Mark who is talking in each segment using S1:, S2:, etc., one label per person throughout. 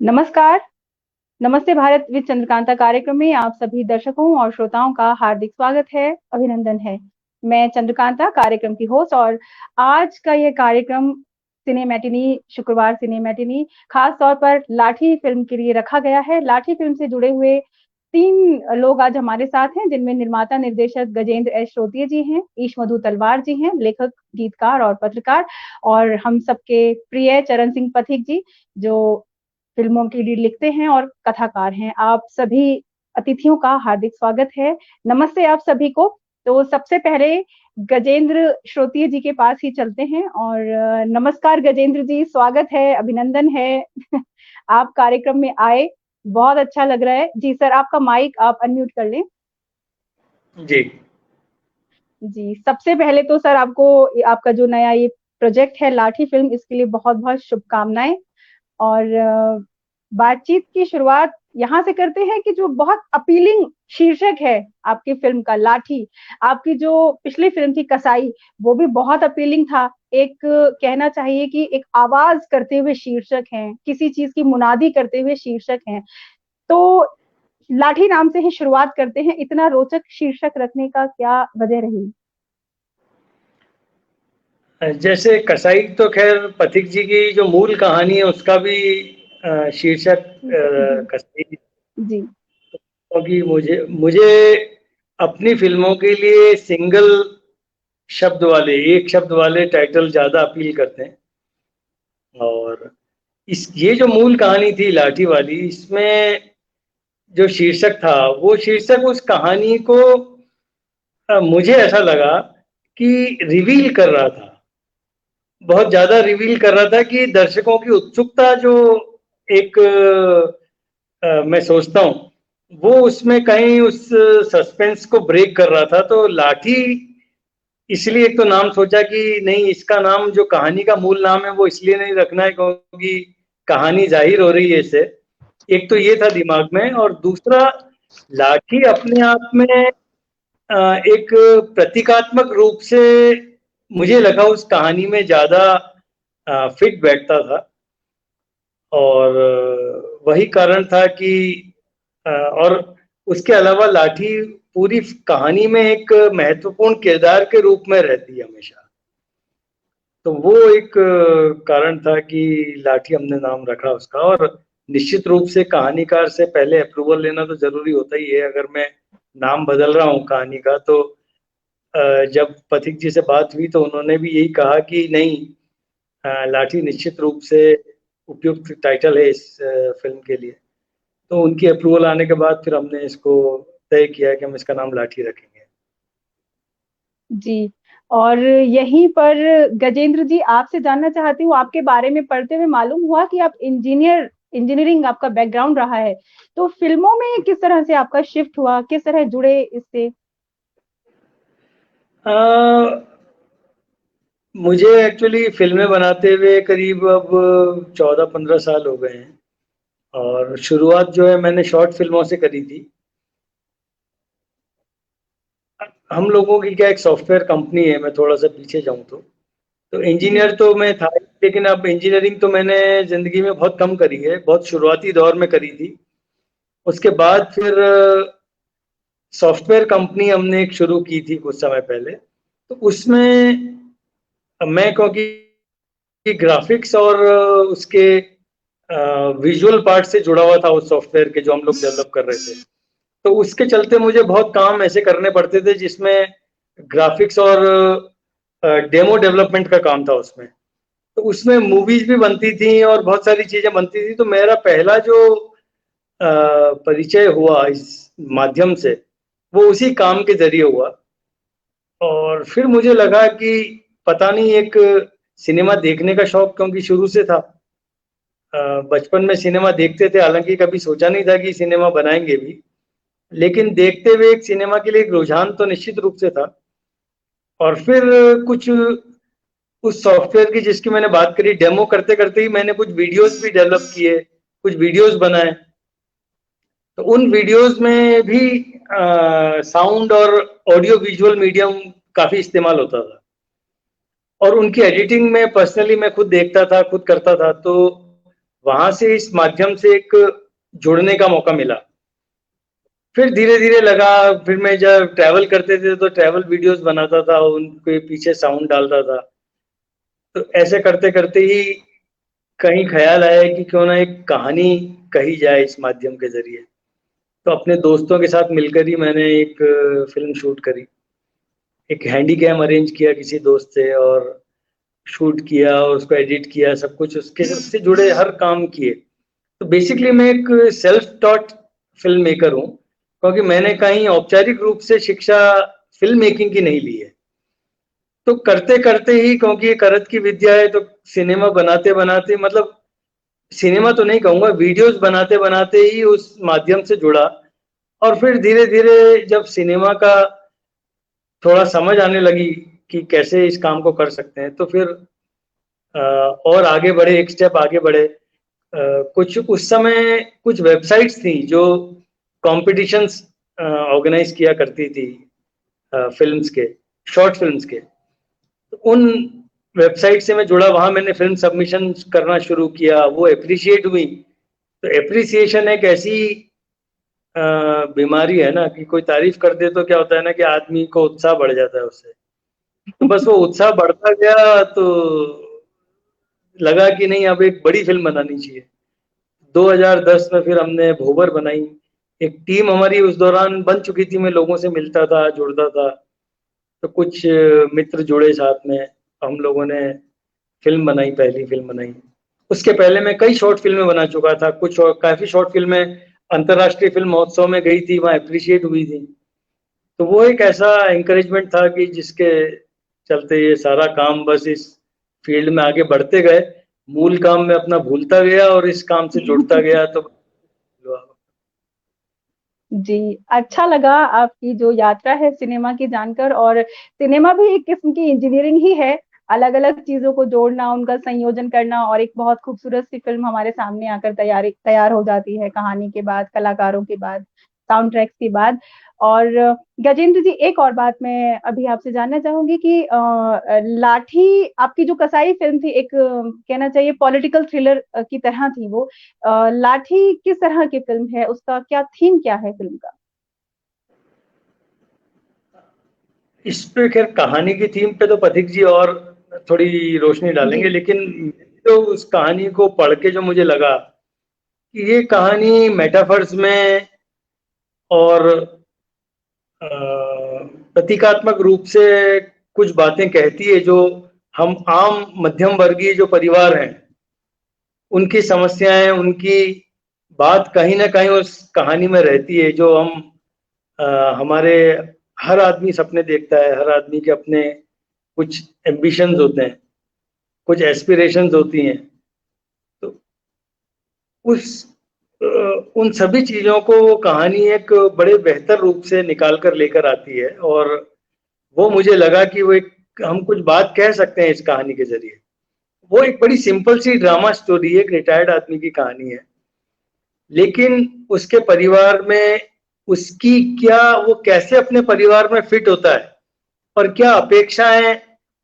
S1: नमस्कार। नमस्ते भारत विद चंद्रकांता कार्यक्रम में आप सभी दर्शकों और श्रोताओं का हार्दिक स्वागत है, अभिनंदन है। मैं चंद्रकांता कार्यक्रम की होस्ट और आज का ये कार्यक्रम सिने मैटिनी शुक्रवार सिने मैटिनी खास तौर पर लाठी फिल्म के लिए रखा गया है। लाठी फिल्म से जुड़े हुए 3 लोग आज हमारे साथ हैं, जिनमें निर्माता निर्देशक गजेंद्र एस श्रोतीय जी हैं, ईशमधु तलवार जी हैं, लेखक, गीतकार और पत्रकार, और हम सबके प्रिय चरण सिंह पथिक जी, जो फ़िल्मों के लिए लिखते हैं और कथाकार हैं। आप सभी अतिथियों का हार्दिक स्वागत है। नमस्ते आप सभी को। तो सबसे पहले गजेंद्र श्रोतीय जी के पास ही चलते हैं और नमस्कार गजेंद्र जी, स्वागत है, अभिनंदन है। आप कार्यक्रम में आए, बहुत अच्छा लग रहा है। जी सर, आपका माइक आप अनम्यूट कर लें।
S2: जी।
S1: जी, सबसे पहले तो सर आपको आपका जो नया ये प्रोजेक्ट है लाठी फ़िल्म, इसके लिए बहुत-बहुत शुभकामनाएँ। और बातचीत की शुरुआत यहाँ से करते हैं कि जो बहुत अपीलिंग शीर्षक है आपकी फ़िल्म का लाठी, आपकी जो पिछली फ़िल्म थी कसाई, वो भी बहुत अपीलिंग था। एक कहना चाहिए कि एक आवाज़ करते हुए शीर्षक हैं, किसी चीज़ की मुनादी करते हुए शीर्षक हैं। तो लाठी नाम से ही शुरुआत करते हैं, इतना रोचक शीर्षक रखने का क्या वजह रही?
S2: जैसे कसाई तो खैर पथिक जी की जो मूल कहानी है उसका भी शीर्षक कसाई,
S1: जी।
S2: क्योंकि मुझे मुझे अपनी फिल्मों के लिए सिंगल शब्द वाले, एक शब्द वाले टाइटल ज़्यादा अपील करते हैं। और ये जो मूल कहानी थी लाठी वाली, इसमें जो शीर्षक था वो शीर्षक उस कहानी को मुझे ऐसा लगा कि रिवील कर रहा था, बहुत ज़्यादा रिवील कर रहा था कि दर्शकों की उत्सुकता जो एक मैं सोचता हूँ वो उसमें कहीं उस सस्पेंस को ब्रेक कर रहा था। तो लाठी इसलिए एक तो नाम सोचा कि नहीं, इसका नाम जो कहानी का मूल नाम है वो इसलिए नहीं रखना है क्योंकि कहानी जाहिर हो रही है इससे। एक तो ये था दिमाग में, और दूसरा लाठी अपने आप में एक प्रतीकात्मक रूप से मुझे लगा उस कहानी में ज़्यादा फिट बैठता था। और वही कारण था कि और उसके अलावा लाठी पूरी कहानी में एक महत्वपूर्ण किरदार के रूप में रहती है हमेशा। तो वो एक कारण था कि लाठी हमने नाम रखा उसका। और निश्चित रूप से कहानीकार से पहले अप्रूवल लेना तो जरूरी होता ही है। अगर मैं नाम बदल रहा हूँ कहानी का, तो जब पथिक जी से बात हुई तो उन्होंने भी यही कहा कि नहीं, लाठी निश्चित रूप से उपयुक्त टाइटल है इस फिल्म के लिए। तो उनकी अप्रूवल आने के बाद फिर हमने इसको तय किया कि हम इसका नाम लाठी रखेंगे।
S1: जी, और यहीं पर गजेंद्र जी आपसे जानना चाहती हूँ, आपके बारे में पढ़ते हुए मालूम हुआ कि आप इंजीनियरिंग आपका बैकग्राउंड रहा है। तो फ़िल्मों में किस तरह से आपका शिफ्ट हुआ? किस तरह जुड़े इससे?
S2: अ, मुझे एक्चुअली फ़िल्में बनाते हुए करीब अब 14-15 साल हो गए हैं। और शुरुआत जो है मैंने शॉर्ट फ़िल्मों से करी थी। हम लोगों की क्या एक सॉफ्टवेयर कंपनी है, मैं थोड़ा-सा पीछे जाऊँ तो
S1: जी,
S2: इंजीनियर तो मैं था ही, लेकिन अब इंजीनियरिंग तो मैंने ज़िंदगी में बहुत कम करी है, बहुत शुरुआती दौर में करी थी। उसके बाद फिर सॉफ्टवेयर कंपनी हमने एक शुरू की थी कुछ समय पहले। तो उसमें मैं, क्योंकि ग्राफ़िक्स और उसके विज़ुअल पार्ट से जुड़ा हुआ था उस सॉफ्टवेयर के जो हम लोग डेवलप कर रहे थे। तो उसके चलते मुझे बहुत काम ऐसे करने पड़ते थे जिसमें ग्राफ़िक्स और डेमो डेवलपमेंट का काम था उसमें। तो उसमें मूवीज़ भी बनती थी और बहुत सारी चीज़ें बनती थी। तो मेरा पहला जो परिचय हुआ इस माध्यम से, वो उसी काम के ज़रिए हुआ। और फिर मुझे लगा कि पता नहीं, एक सिनेमा देखने का शौक क्योंकि शुरू से था। बचपन में सिनेमा देखते थे, हालाँकि कभी सोचा नहीं था कि सिनेमा बनाएँगे भी। लेकिन देखते हुए एक सिनेमा के लिए एक रुझान तो निश्चित रूप से था। और फिर कुछ उस सॉफ्टवेयर की जिसकी मैंने बात करी, डेमो करते-करते ही मैंने कुछ वीडियोज़ भी डेवलप किए, कुछ वीडियोज़ बनाए। तो उन वीडियोज़ में भी साउंड और ऑडियो विजुअल मीडियम काफ़ी इस्तेमाल होता था। और उनकी एडिटिंग में पर्सनली मैं खुद देखता था, खुद करता था। तो वहां से इस माध्यम से एक जुड़ने का मौका मिला। फिर धीरे धीरे लगा, फिर मैं जब ट्रैवल करते थे तो ट्रैवल वीडियोस बनाता था, उनके पीछे साउंड डालता था। तो ऐसे करते करते ही कहीं ख्याल आया कि क्यों ना एक कहानी कही जाए इस माध्यम के जरिए। तो अपने दोस्तों के साथ मिलकर ही मैंने एक फिल्म शूट करी। एक हैंडी कैम अरेंज किया किसी दोस्त से, और शूट किया और उसको एडिट किया, सब कुछ उसके उससे जुड़े हर काम किए। तो बेसिकली मैं एक सेल्फ टॉट फिल्म मेकर हूँ, क्योंकि मैंने कहीं औपचारिक रूप से शिक्षा फिल्म मेकिंग की नहीं ली है। तो करते करते ही, क्योंकि ये करत की विद्या है, तो सिनेमा बनाते बनाते, मतलब सिनेमा तो नहीं कहूंगा, वीडियोस बनाते बनाते ही उस माध्यम से जुड़ा। और फिर धीरे धीरे जब सिनेमा का थोड़ा समझ आने लगी कि कैसे इस काम को कर सकते हैं, तो फिर और आगे बढ़े, एक स्टेप आगे बढ़े। कुछ उस समय कुछ वेबसाइट्स थी जो कॉम्पिटिशन्स ऑर्गेनाइज किया करती थी फिल्म्स के, शॉर्ट फिल्म्स के। तो उन वेबसाइट से मैं जुड़ा, वहां मैंने फिल्म सबमिशन करना शुरू किया, वो एप्रिशिएट हुई। तो एप्रिसिएशन एक ऐसी बीमारी है ना कि कोई तारीफ कर दे तो क्या होता है ना कि आदमी को उत्साह बढ़ जाता है उससे। तो बस वो उत्साह बढ़ता गया, तो लगा कि नहीं, अब एक बड़ी फिल्म बनानी चाहिए। 2010 में फिर हमने भोबर बनाई। एक टीम हमारी उस दौरान बन चुकी थी, मैं लोगों से मिलता था, जुड़ता था। तो कुछ मित्र जुड़े साथ में, हम लोगों ने फिल्म बनाई, पहली फिल्म बनाई। उसके पहले मैं कई शॉर्ट फिल्में बना चुका था, कुछ और काफी शॉर्ट फिल्में अंतर्राष्ट्रीय फिल्म महोत्सव में गई थी, वहाँ अप्रिशिएट हुई थी। तो वो एक ऐसा एंकरेजमेंट था कि जिसके चलते ये सारा काम बस इस फील्ड में आगे बढ़ते गए। मूल काम में अपना भूलता गया और इस काम से जुड़ता गया। तो
S1: जी, अच्छा लगा आपकी जो यात्रा है सिनेमा की जानकर। और सिनेमा भी एक किस्म की इंजीनियरिंग ही है, अलग-अलग चीज़ों को जोड़ना, उनका संयोजन करना, और एक बहुत खूबसूरत सी फ़िल्म हमारे सामने आकर तैयार हो जाती है, कहानी के बाद, कलाकारों के बाद, साउंड ट्रैक्स के बाद। और गजेंद्र जी, एक और बात मैं अभी आपसे जानना चाहूँगी कि लाठी आपकी जो कसाई फ़िल्म थी, एक कहना चाहिए पॉलिटिकल थ्रिलर की तरह थी वो। लाठी किस तरह की फ़िल्म है? उसका क्या थीम क्या है फ़िल्म का?
S2: इस पे खैर कहानी की थीम पे तो पथिक जी और थोड़ी रोशनी डालेंगे,
S1: जी,
S2: लेकिन तो उस कहानी को पढ़ के जो मुझे लगा कि ये कहानी मेटाफर्स में और प्रतीकात्मक रूप से कुछ बातें कहती है, जो हम आम मध्यम वर्गीय जो परिवार हैं उनकी समस्याएं, उनकी बात कहीं ना कहीं उस कहानी में रहती है। जो हम हमारे हर आदमी सपने देखता है, हर आदमी के अपने कुछ एम्बिशंस होते हैं, कुछ एस्पिरेशंस होती हैं। तो उस उन सभी चीजों को वो कहानी एक बड़े बेहतर रूप से निकाल कर लेकर आती है। और वो मुझे लगा कि वो एक, हम कुछ बात कह सकते हैं इस कहानी के जरिए। वो एक बड़ी सिंपल सी ड्रामा स्टोरी है, एक रिटायर्ड आदमी की कहानी है, लेकिन उसके परिवार में उसकी क्या, वो कैसे अपने परिवार में फिट होता है, और क्या अपेक्षाएं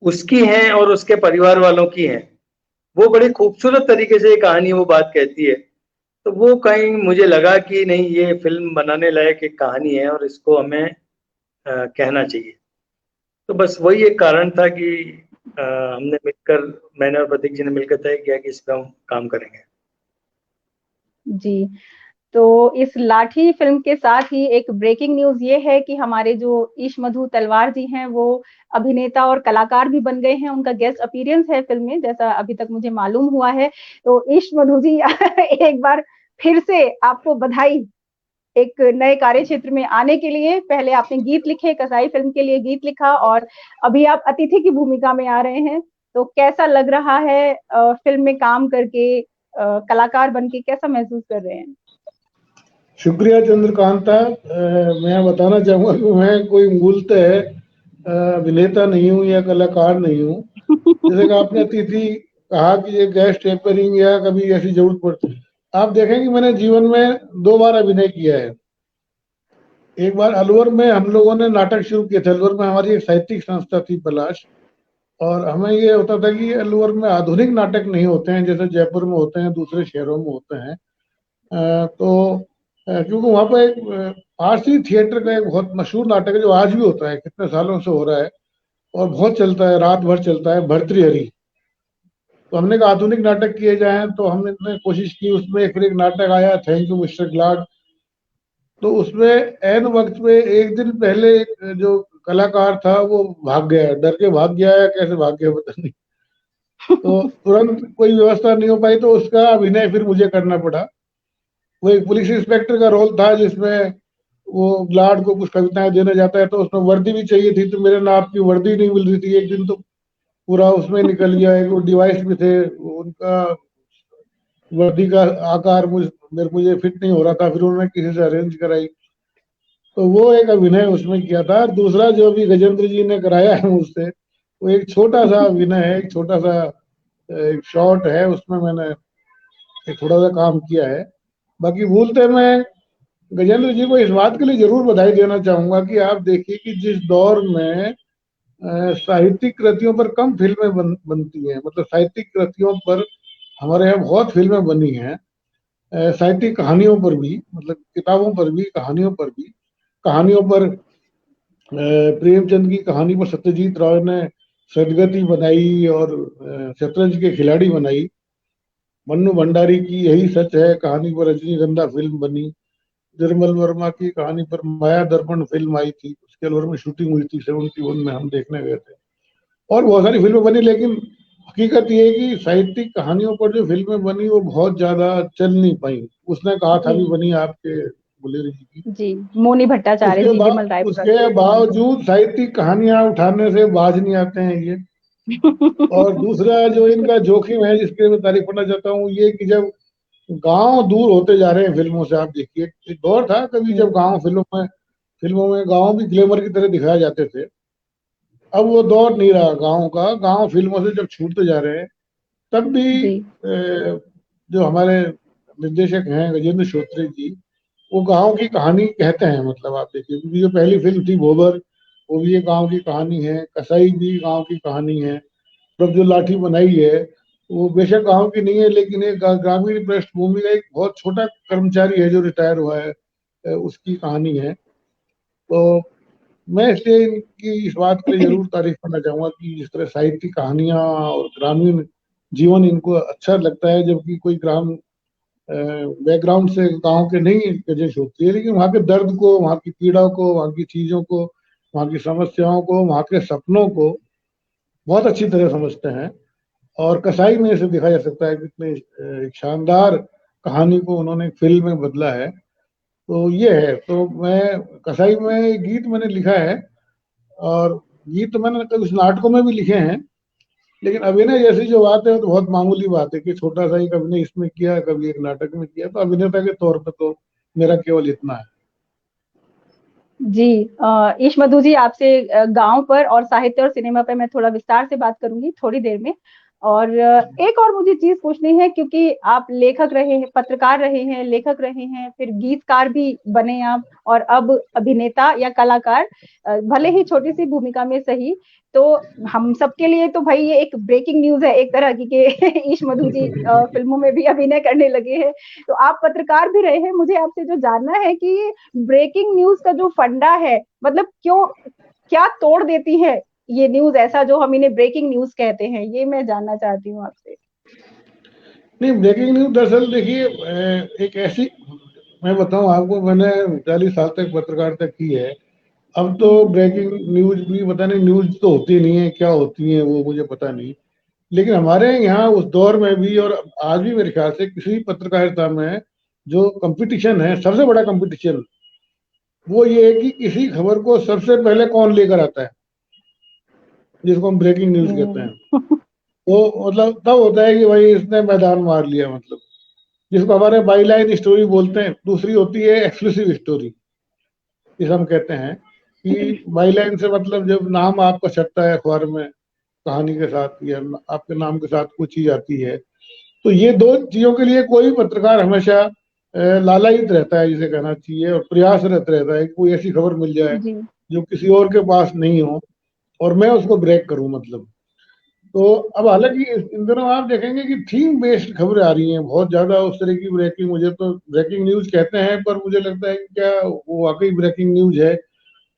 S2: उसकी हैं और उसके परिवार वालों की हैं। वो बड़े खूबसूरत तरीके से ये कहानी वो बात कहती है। तो वो कहीं मुझे लगा कि नहीं, ये फिल्म बनाने लायक एक कहानी है और इसको हमें कहना चाहिए। तो बस वही एक कारण था कि हमने मिलकर, मैंने और प्रतीक जी ने मिलकर तय किया कि इस पर हम काम करेंगे।
S1: जी। तो इस लाठी फ़िल्म के साथ ही एक ब्रेकिंग न्यूज़ ये है कि हमारे जो ईशमधु तलवार जी हैं, वो अभिनेता और कलाकार भी बन गए हैं। उनका गेस्ट अपीयरेंस है फ़िल्म में, जैसा अभी तक मुझे मालूम हुआ है। तो ईशमधु जी एक बार फिर से आपको बधाई, एक नए कार्यक्षेत्र में आने के लिए। पहले आपने गीत लिखे, कसाई फ़िल्म के लिए गीत लिखा, और अभी आप अतिथि की भूमिका में आ रहे हैं। तो कैसा लग रहा है फ़िल्म में काम करके, कलाकार बन के कैसा महसूस कर रहे हैं?
S3: शुक्रिया चंद्रकांता। मैं बताना चाहूँगा कि मैं कोई मूलतः अभिनेता नहीं हूँ या कलाकार नहीं हूँ। जैसे कि आपने अतिथि कहा कि ये गेस्ट टेम्परिंग या कभी ऐसी जरूरत पड़ती, आप देखेंगे मैंने जीवन में 2 बार अभिनय किया है। एक बार अलवर में हम लोगों ने नाटक शुरू किए थे। अलवर में हमारी एक साहित्यिक संस्था थी पलाश, और हमें ये होता था कि अलवर में आधुनिक नाटक नहीं होते हैं जैसे जयपुर में होते हैं, दूसरे शहरों में होते हैं। तो क्योंकि वहाँ पर एक आरसी थिएटर का एक बहुत मशहूर नाटक है जो आज भी होता है, कितने सालों से हो रहा है और बहुत चलता है, रात भर चलता है, भर्तृहरि। तो हमने कहा आधुनिक नाटक किए जाएं, तो हमने कोशिश की। उसमें फिर एक नाटक आया, थैंक यू मिस्टर ग्लाड। तो उसमें एन वक्त पे एक दिन पहले एक जो कलाकार था वो भाग गया, डर के भाग गया है, कैसे भाग गया पता नहीं। तो तुरंत कोई व्यवस्था नहीं हो पाई, तो उसका अभिनय फिर मुझे करना पड़ा। वो एक पुलिस इंस्पेक्टर का रोल था जिसमें वो ग्लाड को कुछ कविताएं देने जाता है, तो उसमें वर्दी भी चाहिए थी, तो मेरे नाप की वर्दी नहीं मिल रही थी। एक दिन तो पूरा उसमें निकल गया। एक वो डिवाइस भी थे, उनका वर्दी का आकार मुझे फिट नहीं हो रहा था, फिर उन्होंने किसी से अरेंज कराई। तो वो एक अभिनय उसमें किया था। दूसरा जो भी गजेंद्र जी ने कराया है मुझसे, वो एक छोटा सा अभिनय है, एक छोटा सा एक शॉर्ट है, उसमें मैंने एक थोड़ा सा काम किया है। बाकी भूलते मैं गजेंद्र जी को इस बात के लिए जरूर बधाई देना चाहूंगा कि आप देखिए कि जिस दौर में साहित्यिक कृतियों पर कम फिल्में बनती हैं, मतलब साहित्यिक कृतियों पर हमारे यहाँ बहुत फिल्में बनी हैं, साहित्यिक कहानियों पर भी, मतलब किताबों पर भी, कहानियों पर भी। कहानियों पर प्रेमचंद की कहानी पर सत्यजीत राय ने सदगति बनाई और शतरंज के खिलाड़ी बनाई। मन्नू भंडारी की यही सच है कहानी पर रजनीगंधा फिल्म बनी। निर्मल वर्मा की कहानी पर माया दर्पण फिल्म आई थी, उसके अलवर में शूटिंग हुई थी 71 में, हम देखने गए थे। और बहुत सारी फिल्में बनी, लेकिन हकीकत ये है कि साहित्यिक कहानियों पर जो फिल्में बनी वो बहुत ज्यादा चल नहीं पाई। उसने कहा था भी
S1: जी
S3: बनी आपके गुलेरी जी की।
S1: जी, मोनी भट्टाचार्य जी, विमल रायपुरा
S3: उसके बावजूद साहित्यिक कहानियां उठाने से बाज नहीं आते हैं ये।
S1: के।
S3: और दूसरा जो इनका जोखिम है जिसके मैं तारीफ करना चाहता हूँ, ये कि जब गांव दूर होते जा रहे हैं फिल्मों से, आप देखिए एक दौर था कभी जब गांव फिल्मों में गांव भी ग्लैमर की तरह दिखाए जाते थे। अब वो दौर नहीं रहा गांव का। गांव फिल्मों से जब छूटते जा रहे हैं, तब भी
S1: जी
S3: जो हमारे निर्देशक हैं गजेंद्र श्रोत्री जी, वो गांव की कहानी कहते हैं। मतलब आप देखिए, क्योंकि जो पहली फिल्म थी भोबर, वो भी एक गांव की कहानी है। कसाई भी गांव की कहानी है। तब जो लाठी बनाई है वो बेशक गांव की नहीं है, लेकिन एक ग्रामीण पृष्ठभूमि का एक बहुत छोटा कर्मचारी है जो रिटायर हुआ है, उसकी कहानी है। तो मैं इसलिए इनकी इस बात के लिए जरूर तारीफ करना चाहूंगा कि जिस तरह साहित्यिक कहानियां और ग्रामीण जीवन इनको अच्छा लगता है, जबकि कोई ग्राम बैकग्राउंड से गांव के नहीं गजेश होती है, लेकिन वहाँ के दर्द को, वहाँ की पीड़ा को, वहाँ की चीजों को, वहाँ की समस्याओं को, वहाँ के सपनों को बहुत अच्छी तरह समझते हैं। और कसाई में इसे देखा जा सकता है कितने एक शानदार कहानी को उन्होंने फिल्म में बदला है। तो ये है। तो मैं कसाई में गीत मैंने लिखा है, और गीत मैंने कभी उस नाटकों में भी लिखे हैं। लेकिन अभिनय जैसी जो बात है वो तो बहुत मामूली बात है कि छोटा सा एक अभिनय इसमें किया, कभी एक नाटक में किया। तो अभिनेता के तौर पर तो मेरा केवल इतना है।
S1: जी, ईश मधु जी, आपसे गांव पर और साहित्य और सिनेमा पर मैं थोड़ा विस्तार से बात करूंगी थोड़ी देर में। और एक और मुझे चीज पूछनी है, क्योंकि आप लेखक रहे हैं, पत्रकार रहे हैं, लेखक रहे हैं, फिर गीतकार भी बने आप, और अब अभिनेता या कलाकार, भले ही छोटी सी भूमिका में सही। तो हम सबके लिए तो भाई ये एक ब्रेकिंग न्यूज है एक तरह की कि ईश मधु जी फिल्मों में भी अभिनय करने लगे हैं। तो आप पत्रकार भी रहे हैं, मुझे आपसे जो जानना है कि ब्रेकिंग न्यूज का जो फंडा है, मतलब क्यों, क्या तोड़ देती है ये न्यूज, ऐसा जो हम इन्हें ब्रेकिंग न्यूज कहते हैं, ये मैं जानना चाहती हूँ आपसे।
S3: नहीं, ब्रेकिंग न्यूज दरअसल देखिए एक ऐसी, मैं बताऊं आपको, मैंने 40 साल तक पत्रकारिता की है। अब तो ब्रेकिंग न्यूज भी पता नहीं, न्यूज तो होती नहीं है, क्या होती है वो मुझे पता नहीं। लेकिन हमारे यहाँ उस दौर में भी और आज भी मेरे ख्याल से किसी पत्रकारिता में जो कंपटीशन है, सबसे बड़ा कंपटीशन वो ये है कि किसी खबर को सबसे पहले कौन लेकर आता है, जिसको हम ब्रेकिंग न्यूज कहते हैं। वो मतलब तब होता है कि भाई इसने मैदान मार लिया, मतलब जिसको हमारे बाई लाइन स्टोरी बोलते हैं। दूसरी होती है एक्सक्लूसिव स्टोरी, जिसे हम कहते हैं कि बाई लाइन से मतलब जब नाम आपका छपता है अखबार में कहानी के साथ, या आपके नाम के साथ कुछ चीज आती है। तो ये दो चीजों के लिए कोई पत्रकार हमेशा लालायित रहता है, जिसे कहना चाहिए, और प्रयासरत रहता है कि कोई ऐसी खबर मिल जाए
S1: जी
S3: जो किसी और के पास नहीं हो और मैं उसको ब्रेक करूं। मतलब तो अब हालांकि इन दिनों आप देखेंगे कि थीम बेस्ड खबरें आ रही हैं बहुत ज्यादा, उस तरह की ब्रेकिंग, मुझे तो ब्रेकिंग न्यूज कहते हैं पर मुझे लगता है कि क्या वो वाकई ब्रेकिंग न्यूज है।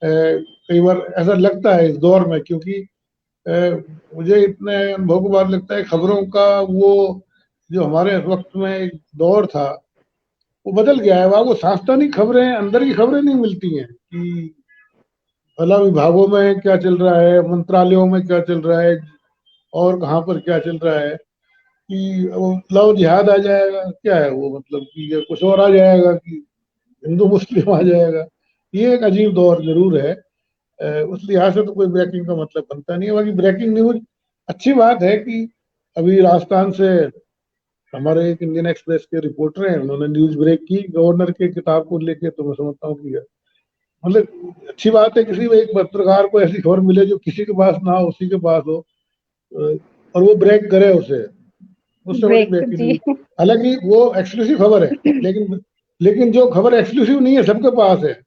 S3: कई बार ऐसा लगता है इस दौर में, क्योंकि मुझे इतने अनुभव के बाद लगता है खबरों का वो जो हमारे वक्त में एक दौर था वो बदल गया है। वहाँ वो सांस्थानिक खबरें, अंदर की खबरें नहीं मिलती हैं कि भला विभागों में क्या चल रहा है, मंत्रालयों में क्या चल रहा है, और कहाँ पर क्या चल रहा है, कि वो लव जिहाद आ जाएगा, क्या है वो, मतलब कि ये कुछ और आ जाएगा, कि हिंदू मुस्लिम आ जाएगा। ये एक अजीब दौर जरूर है। उस लिहाज से तो कोई ब्रेकिंग का मतलब बनता नहीं है। बाकी ब्रेकिंग न्यूज अच्छी बात है कि अभी राजस्थान से हमारे एक इंडियन एक्सप्रेस के रिपोर्टर हैं, उन्होंने न्यूज ब्रेक की गवर्नर के किताब को लेके, तो मैं समझता हूँ कि मतलब अच्छी बात है किसी एक पत्रकार को ऐसी खबर मिले जो किसी के पास ना हो, उसी के पास हो, और वो ब्रेक करे उसे, उससे बड़ी
S1: ब्रेक
S3: ब्रेकिंग
S1: जी।
S3: न्यूज। हालांकि वो एक्सक्लूसिव खबर है, लेकिन लेकिन जो खबर एक्सक्लूसिव नहीं है, सबके पास है,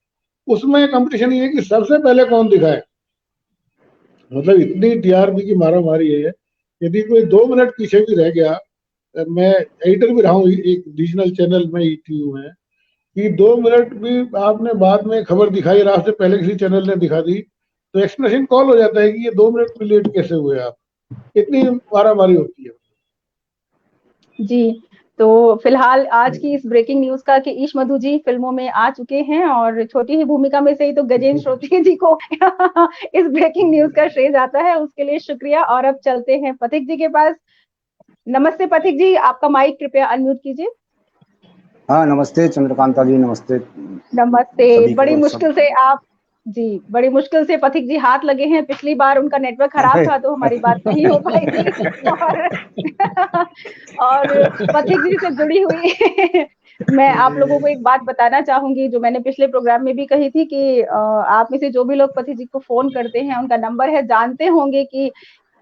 S3: उसमें कंपटीशन ये है कि सबसे पहले कौन दिखाए। मतलब इतनी टीआरपी की मारा मारी है। यदि कोई 2 मिनट पीछे भी रह गया, मैं एडिटर भी रहा हूँ एक रीजनल चैनल में, ईटीयू में, कि 2 मिनट भी आपने बाद में खबर दिखाई, रात से पहले किसी चैनल ने दिखा दी, तो एक्सप्रेशन कॉल हो जाता है कि ये 2 मिनट भी लेट कैसे हुए आप। इतनी मारा मारी होती है।
S1: जी, तो फिलहाल आज की इस ब्रेकिंग न्यूज का कि ईश मधु जी फिल्मों में आ चुके हैं और छोटी ही भूमिका में से ही तो गजेंद्र श्रोती जी को इस ब्रेकिंग न्यूज का श्रेय जाता है, उसके लिए शुक्रिया। और अब चलते हैं पथिक जी के पास। नमस्ते पथिक जी, आपका माइक कृपया अनम्यूट कीजिए।
S4: हाँ, नमस्ते चंद्रकांता जी, नमस्ते
S1: नमस्ते।
S4: सभी
S1: बड़ी
S4: को सब।
S1: मुश्किल से आप जी, बड़ी मुश्किल से पथिक जी हाथ लगे हैं। पिछली बार उनका नेटवर्क खराब था तो हमारी बात नहीं हो पाई थी। और और पथिक जी से जुड़ी हुई मैं आप लोगों को एक बात बताना चाहूंगी जो मैंने पिछले प्रोग्राम में भी कही थी कि आप में से जो भी लोग पथिक जी को फोन करते हैं उनका नंबर है, जानते होंगे कि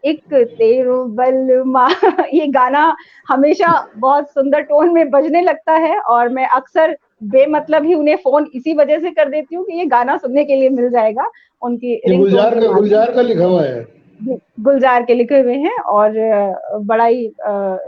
S1: एक तेरो बलमा ये गाना हमेशा बहुत सुंदर टोन में बजने लगता है और मैं अक्सर बेमतलब ही उन्हें फोन इसी वजह से कर देती हूँ कि ये गाना सुनने के लिए मिल जाएगा उनकी
S3: ये
S1: रिंगटोन के माध्यम
S3: गुलजार का लिखा हुआ है।
S1: गुलजार के लिखे हुए हैं और बड़ा ही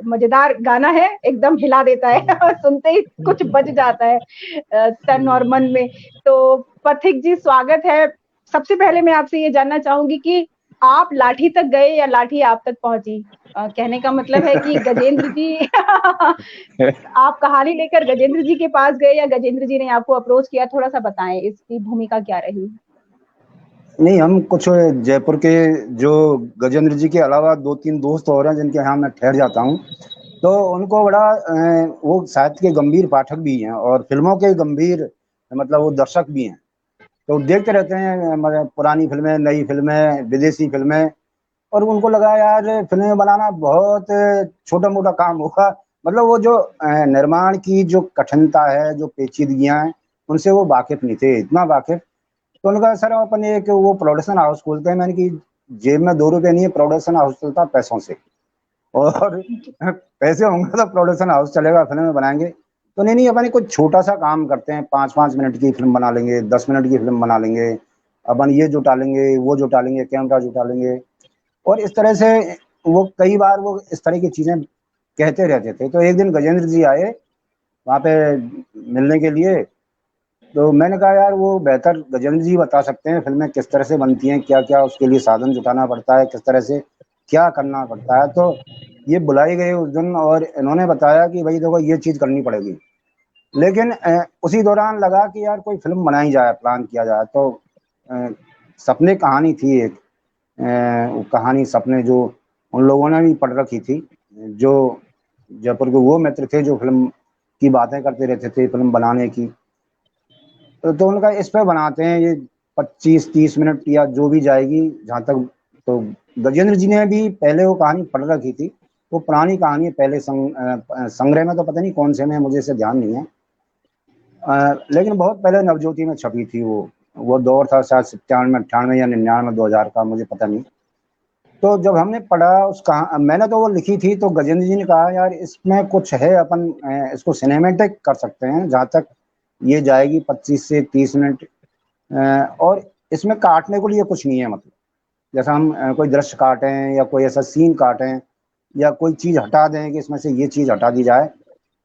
S1: मजेदार गाना है, एकदम हिला देता है और सुनते ही कुछ बज जाता है तन और मन में। तो पथिक जी स्वागत है। सबसे पहले मैं आपसे ये जानना चाहूंगी कि आप लाठी तक गए या लाठी आप तक पहुंची? कहने का मतलब है कि गजेंद्र जी आप कहानी लेकर गजेंद्र जी के पास गए या गजेंद्र जी ने आपको अप्रोच किया? थोड़ा सा बताएं इसकी भूमिका क्या रही?
S4: नहीं, हम कुछ जयपुर के जो गजेंद्र जी के अलावा 2-3 दोस्त और हैं जिनके यहाँ मैं ठहर जाता हूँ, तो उनको बड़ा वो साहित्य के गंभीर पाठक भी हैं और फिल्मों के गंभीर मतलब वो दर्शक भी हैं। तो देखते रहते हैं मतलब पुरानी फिल्में, नई फिल्में, विदेशी फिल्में। और उनको लगा यार फिल्में बनाना बहुत छोटा मोटा काम होगा, मतलब वो जो निर्माण की जो कठिनता है, जो पेचीदगियां हैं, उनसे वो वाकिफ नहीं थे, इतना वाकिफ। तो उन्होंने कहा सर अपन एक वो प्रोडक्शन हाउस खोलते हैं। मैंने कि जेब में 2 रुपए नहीं है, प्रोडक्शन हाउस चलता है पैसों से, और पैसे होंगे तो प्रोडक्शन हाउस चलेगा, फिल्म बनाएंगे। तो नहीं नहीं, अपन कुछ छोटा सा काम करते हैं, 5-5 मिनट की फिल्म बना लेंगे, 10 मिनट की फिल्म बना लेंगे, अपन ये जुटा लेंगे, वो जुटा लेंगे, कैमरा जुटा लेंगे। और इस तरह से वो कई बार वो इस तरह की चीजें कहते रहते थे। तो एक दिन गजेंद्र जी आए वहाँ पे मिलने के लिए। तो मैंने कहा यार वो बेहतर गजेंद्र जी बता सकते हैं फिल्में किस तरह से बनती हैं, क्या क्या उसके लिए साधन जुटाना पड़ता है, किस तरह से क्या करना पड़ता है। तो ये बुलाई गए उस दिन और इन्होंने बताया कि भाई देखो ये चीज़ करनी पड़ेगी। लेकिन उसी दौरान लगा कि यार कोई फिल्म बनाई जाए, प्लान किया जाए। तो अ, सपने कहानी थी एक, वो कहानी सपने जो उन लोगों ने भी पढ़ रखी थी, जो जयपुर के वो मित्र थे जो फिल्म की बातें करते रहते थे फिल्म बनाने की। तो उनका इस पे बनाते हैं ये 25-30 मिनट या जो भी जाएगी जहाँ तक। तो गजेंद्र जी ने भी पहले वो कहानी पढ़ रखी थी, वो पुरानी कहानी है, पहले संग्रह में तो पता नहीं कौन से में, मुझे से ध्यान नहीं है। लेकिन बहुत पहले नवज्योति में छपी थी वो दौर था शायद 97, 98 या 99, 2000 का, मुझे पता नहीं। तो जब हमने पढ़ा मैंने तो वो लिखी थी, तो गजेंद्र जी ने कहा यार इसमें कुछ है, अपन इसको सिनेमेटिक कर सकते हैं जहाँ तक ये जाएगी 25 से 30 मिनट। और इसमें काटने को लिए कुछ नहीं है, मतलब जैसा हम कोई दृश्य काटें या कोई ऐसा सीन काटें या कोई चीज़ हटा दें कि इसमें से ये चीज़ हटा दी जाए,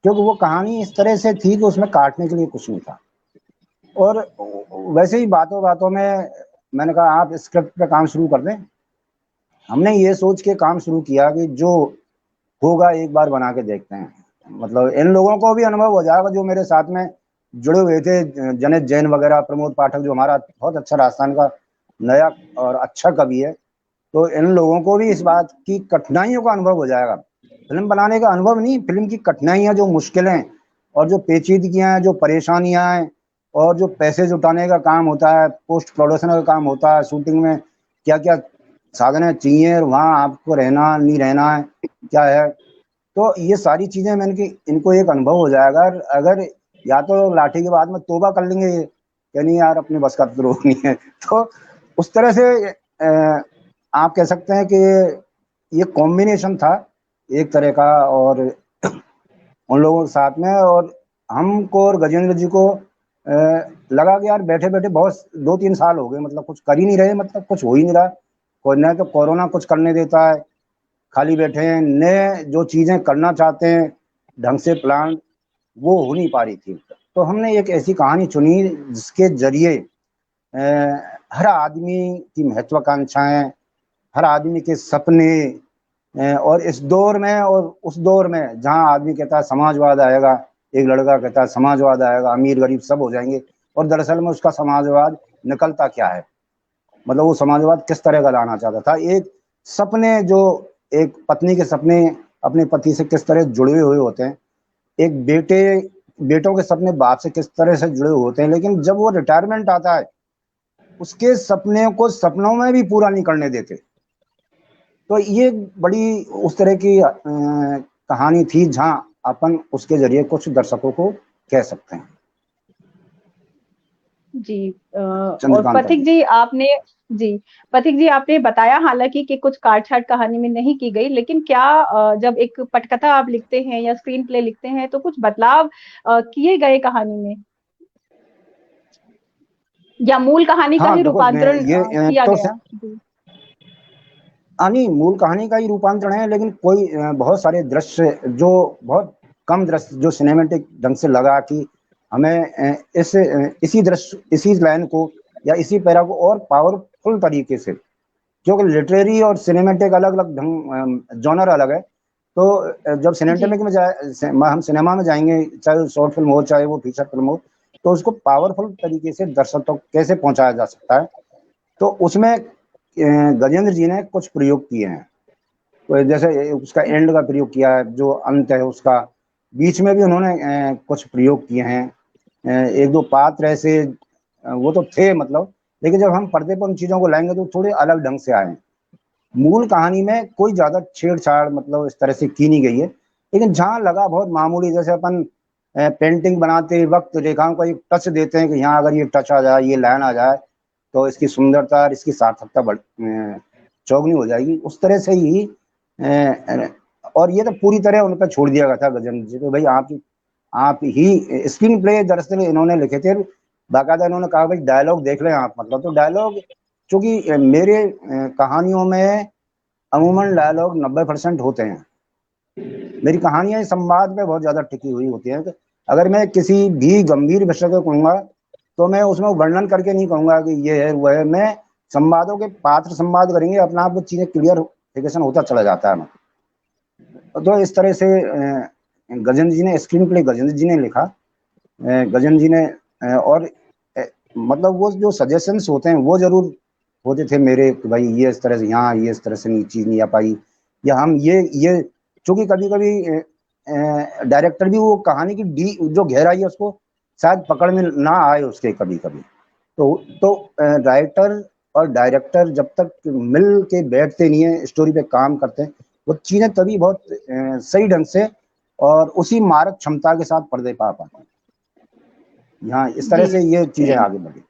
S4: क्योंकि वो कहानी इस तरह से थी कि उसमें काटने के लिए कुछ नहीं था। और वैसे ही बातों बातों में मैंने कहा आप स्क्रिप्ट पे काम शुरू कर दें। हमने ये सोच के काम शुरू किया कि जो होगा एक बार बना के देखते हैं, मतलब इन लोगों को भी अनुभव हो जाएगा जो मेरे साथ में जुड़े हुए थे, जनित जैन वगैरह, प्रमोद पाठक जो हमारा बहुत अच्छा राजस्थान का नया और अच्छा कवि है, तो इन लोगों को भी इस बात की कठिनाइयों का अनुभव हो जाएगा। फिल्म बनाने का अनुभव नहीं, फिल्म की कठिनाइयाँ, जो मुश्किलें और जो पेचीदगियाँ हैं, जो परेशानियाँ हैं, और जो पैसे जुटाने का काम होता है, पोस्ट प्रोडक्शन का काम होता है, शूटिंग में क्या क्या साधन चाहिए, वहाँ आपको रहना नहीं रहना है क्या है, तो ये सारी चीज़ें मैंने कि इनको एक अनुभव हो जाएगा। अगर या तो लाठी के बाद में तोबा कर लेंगे कि नहीं यार अपने बस का तो रोक नहीं है, तो उस तरह से आप कह सकते हैं कि ये कॉम्बिनेशन था एक तरह का, और उन लोगों के साथ में, और हमको और गजेंद्र जी को लगा कि यार बैठे बैठे बहुत 2-3 साल हो गए, मतलब कुछ कर ही नहीं रहे, मतलब कुछ हो ही नहीं रहा, कोई ना तो कोरोना कुछ करने देता है, खाली बैठे हैं, नए जो चीज़ें करना चाहते हैं ढंग से प्लान, वो हो नहीं पा रही थी। तो हमने एक ऐसी कहानी चुनी जिसके जरिए हर आदमी की महत्वाकांक्षाएं, हर आदमी के सपने, और इस दौर में और उस दौर में जहां आदमी कहता है समाजवाद आएगा, एक लड़का कहता है समाजवाद आएगा, अमीर गरीब सब हो जाएंगे, और दरअसल में उसका समाजवाद निकलता क्या है, मतलब वो समाजवाद किस तरह का लाना चाहता था। एक सपने जो एक पत्नी के सपने अपने पति से किस तरह जुड़े हुए होते हैं, एक बेटों के सपने बाप से किस तरह से जुड़े हुए होते हैं, लेकिन जब वो रिटायरमेंट आता है उसके सपने को सपनों में भी पूरा नहीं करने देते। तो ये बड़ी उस तरह की कहानी थी जहां अपन उसके जरिए कुछ दर्शकों को कह सकते हैं।
S1: जी और
S4: चंद्रकांता
S1: पथिक जी आपने बताया हालांकि कि कुछ काट-छाट कहानी में नहीं की गई, लेकिन क्या जब एक पटकथा आप लिखते हैं या स्क्रीन प्ले लिखते हैं तो कुछ बदलाव किए गए कहानी में? या मूल कहानी का
S4: हाँ
S1: ही
S4: देखो
S1: रूपांतरण किया
S4: तो
S1: गया? जी।
S4: नहीं, मूल कहानी का ही रूपांतरण है, लेकिन कोई बहुत सारे दृश्य जो बहुत कम दृश्य जो सिनेमैटिक ढंग से लगा कि हमें इसी दृश्य, इसी लाइन को या इसी पैरा को और पावरफुल तरीके से, क्योंकि लिटरेरी और सिनेमैटिक अलग अलग ढंग, जॉनर अलग है, तो जब सिनेमैटिक में जाए, हम सिनेमा में जाएंगे, चाहे वो शॉर्ट फिल्म हो चाहे वो फीचर फिल्म हो, तो उसको पावरफुल तरीके से दर्शक तक कैसे पहुंचाया जा सकता है, तो उसमें गजेंद्र जी ने कुछ प्रयोग किए हैं। तो जैसे उसका एंड का प्रयोग किया है, जो अंत है उसका, बीच में भी उन्होंने कुछ प्रयोग किए हैं। एक दो पात्र ऐसे वो तो थे मतलब, लेकिन जब हम पर्दे पर उन चीज़ों को लाएंगे तो थोड़े अलग ढंग से आए। मूल कहानी में कोई ज़्यादा छेड़छाड़ मतलब इस तरह से की नहीं गई है, लेकिन जहाँ लगा बहुत मामूली, जैसे अपन पेंटिंग बनाते वक्त रेखाओं को एक टच देते हैं कि यहाँ अगर ये टच आ जाए, ये लाइन आ जाए, तो इसकी सुंदरता और इसकी सार्थकता चौगनी हो जाएगी, उस तरह से ही और ये तो पूरी तरह उन पर छोड़ दिया गया था गजेंद्र जी को, भाई आप ही स्क्रीन प्ले दरअसल इन्होंने लिखे थे, बाकायदा इन्होंने कहा भाई डायलॉग देख लें आप, मतलब तो डायलॉग, चूंकि मेरे कहानियों में अमूमन डायलॉग 90% होते हैं, मेरी कहानियां संवाद में बहुत ज्यादा टिकी हुई होती हैं। अगर मैं किसी भी गंभीर विषय को कहूंगा तो मैं उसमें वर्णन करके नहीं कहूंगा कि ये है वो है, मैं संवादों के पात्र संवाद करेंगे, अपना आप चीजें क्लियरिफिकेशन होता चला जाता है। तो इस तरह से गजेंद्र जी ने स्क्रीन प्ले गजेंद्र जी ने लिखा, गजेंद्र जी ने और मतलब वो जो सजेशंस होते हैं वो जरूर होते थे मेरे कि भाई ये इस तरह से यहाँ, ये इस तरह से चीज नहीं आ पाई, या हम ये चूंकि कभी कभी डायरेक्टर भी वो कहानी की जो गहराई है उसको शायद पकड़ में ना आए उसके कभी कभी, तो राइटर और डायरेक्टर जब तक मिल के बैठते नहीं है, स्टोरी पे काम करते हैं, वो चीजें तभी बहुत सही ढंग से और उसी मारक क्षमता के साथ पर्दे पा पाते हैं। यहाँ इस तरह से ये चीजें आगे बढ़ी।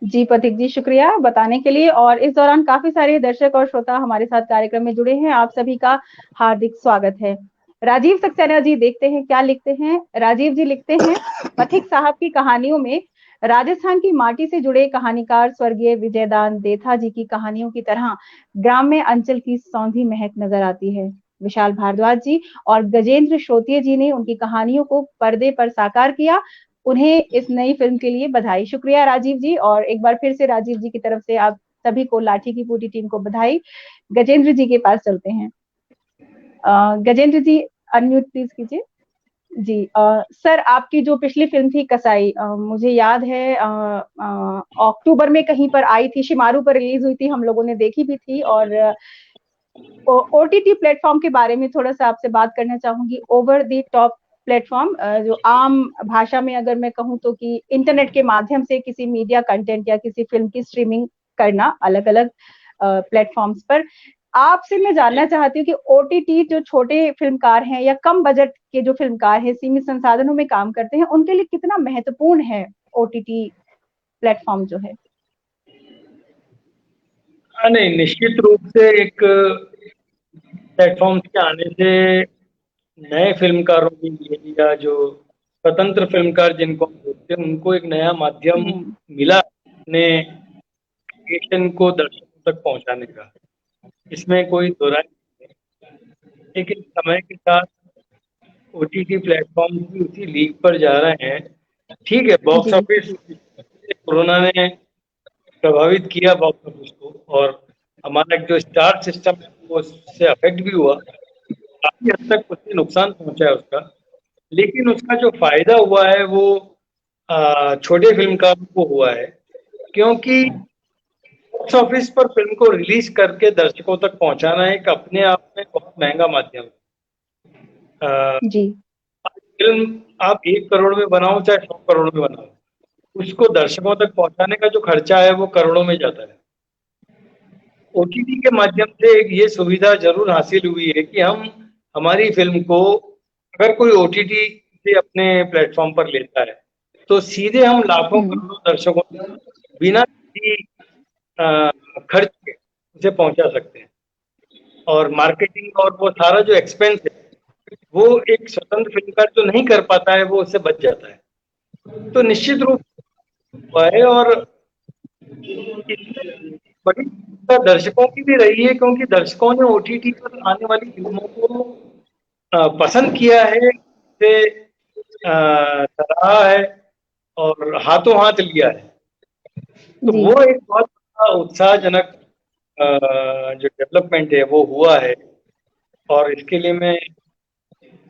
S1: जी पथिक जी, शुक्रिया बताने के लिए। और इस दौरान काफी सारे दर्शक और श्रोता हमारे साथ कार्यक्रम में जुड़े हैं, आप सभी का हार्दिक स्वागत है। राजीव सक्सेना जी देखते हैं क्या लिखते हैं। राजीव जी लिखते हैं, पथिक साहब की कहानियों में राजस्थान की माटी से जुड़े कहानीकार स्वर्गीय विजयदान देथा जी की कहानियों की तरह ग्राम्य अंचल की सौंधी महक नजर आती है। विशाल भारद्वाज जी और गजेंद्र श्रोतिये जी ने उनकी कहानियों को पर्दे पर साकार किया। उन्हें इस नई फिल्म के लिए बधाई। शुक्रिया राजीव जी, और एक बार फिर से राजीव जी की तरफ से आप सभी को, लाठी की पूरी टीम को बधाई। गजेंद्र जी के पास चलते हैं। गजेंद्र जी अनम्यूट प्लीज कीजिए। जी सर, आपकी जो पिछली फिल्म थी कसाई, मुझे याद है अक्टूबर में कहीं पर आई थी, शिमारू पर रिलीज हुई थी, हम लोगों ने देखी भी थी। और ओटीटी प्लेटफॉर्म के बारे में थोड़ा सा आपसे बात करना चाहूंगी। ओवर द टॉप प्लेटफॉर्म, जो आम भाषा में अगर मैं कहूँ तो कि इंटरनेट के माध्यम से किसी मीडिया कंटेंट या किसी फिल्म की स्ट्रीमिंग करना अलग अलग प्लेटफॉर्म्स पर। आपसे मैं जानना चाहती हूँ कि ओटीटी जो छोटे फिल्मकार हैं या कम बजट के जो फिल्मकार हैं, सीमित संसाधनों में काम करते हैं, उनके लिए कितना महत्वपूर्ण है ओटीटी प्लेटफॉर्म जो है?
S2: नहीं, निश्चित रूप से एक प्लेटफॉर्म के आने से नए फिल्मकारों के लिए, या जो स्वतंत्र फिल्मकार जिनको हम बोलते हैं, उनको एक नया माध्यम मिला अपने क्रिएशन को दर्शकों तक पहुंचाने का। इसमें कोई दो राय नहीं है। लेकिन समय के साथ ओटीटी प्लेटफॉर्म भी उसी लीग पर जा रहे हैं। ठीक है, बॉक्स ऑफिस कोरोना ने प्रभावित किया बॉक्स ऑफिस को, और हमारा जो स्टार सिस्टम है वो उससे अफेक्ट भी हुआ, काफी हद तक उससे नुकसान पहुंचा है उसका। लेकिन उसका जो फायदा हुआ है वो छोटे फिल्मकारों को हुआ है, क्योंकि बॉक्स ऑफिस पर फिल्म को रिलीज करके दर्शकों तक पहुंचाना एक अपने आप में बहुत महंगा माध्यम है।
S1: जी।
S2: फिल्म आप 1 करोड़ में बनाओ चाहे 100 करोड़ में बनाओ, उसको दर्शकों तक पहुंचाने का जो खर्चा है वो करोड़ों में जाता है। ओटीटी के माध्यम से एक ये सुविधा जरूर हासिल हुई है कि हम हमारी फिल्म को, अगर कोई ओटीटी से अपने प्लेटफॉर्म पर लेता है, तो सीधे हम लाखों करोड़ों दर्शकों तक बिना किसी खर्च के उसे पहुंचा सकते हैं। और मार्केटिंग और वो सारा जो एक्सपेंस है वो एक स्वतंत्र फिल्मकार जो नहीं कर पाता है, वो उससे बच जाता है। तो निश्चित रूप से है, और इसमें बड़ी दर्शकों की भी रही है, क्योंकि दर्शकों ने ओटीटी पर आने वाली फिल्मों को पसंद किया है, उसे सराहा है और हाथों हाथ लिया है। तो वो एक बहुत बड़ा उत्साहजनक जो डेवलपमेंट है वो हुआ है, और इसके लिए मैं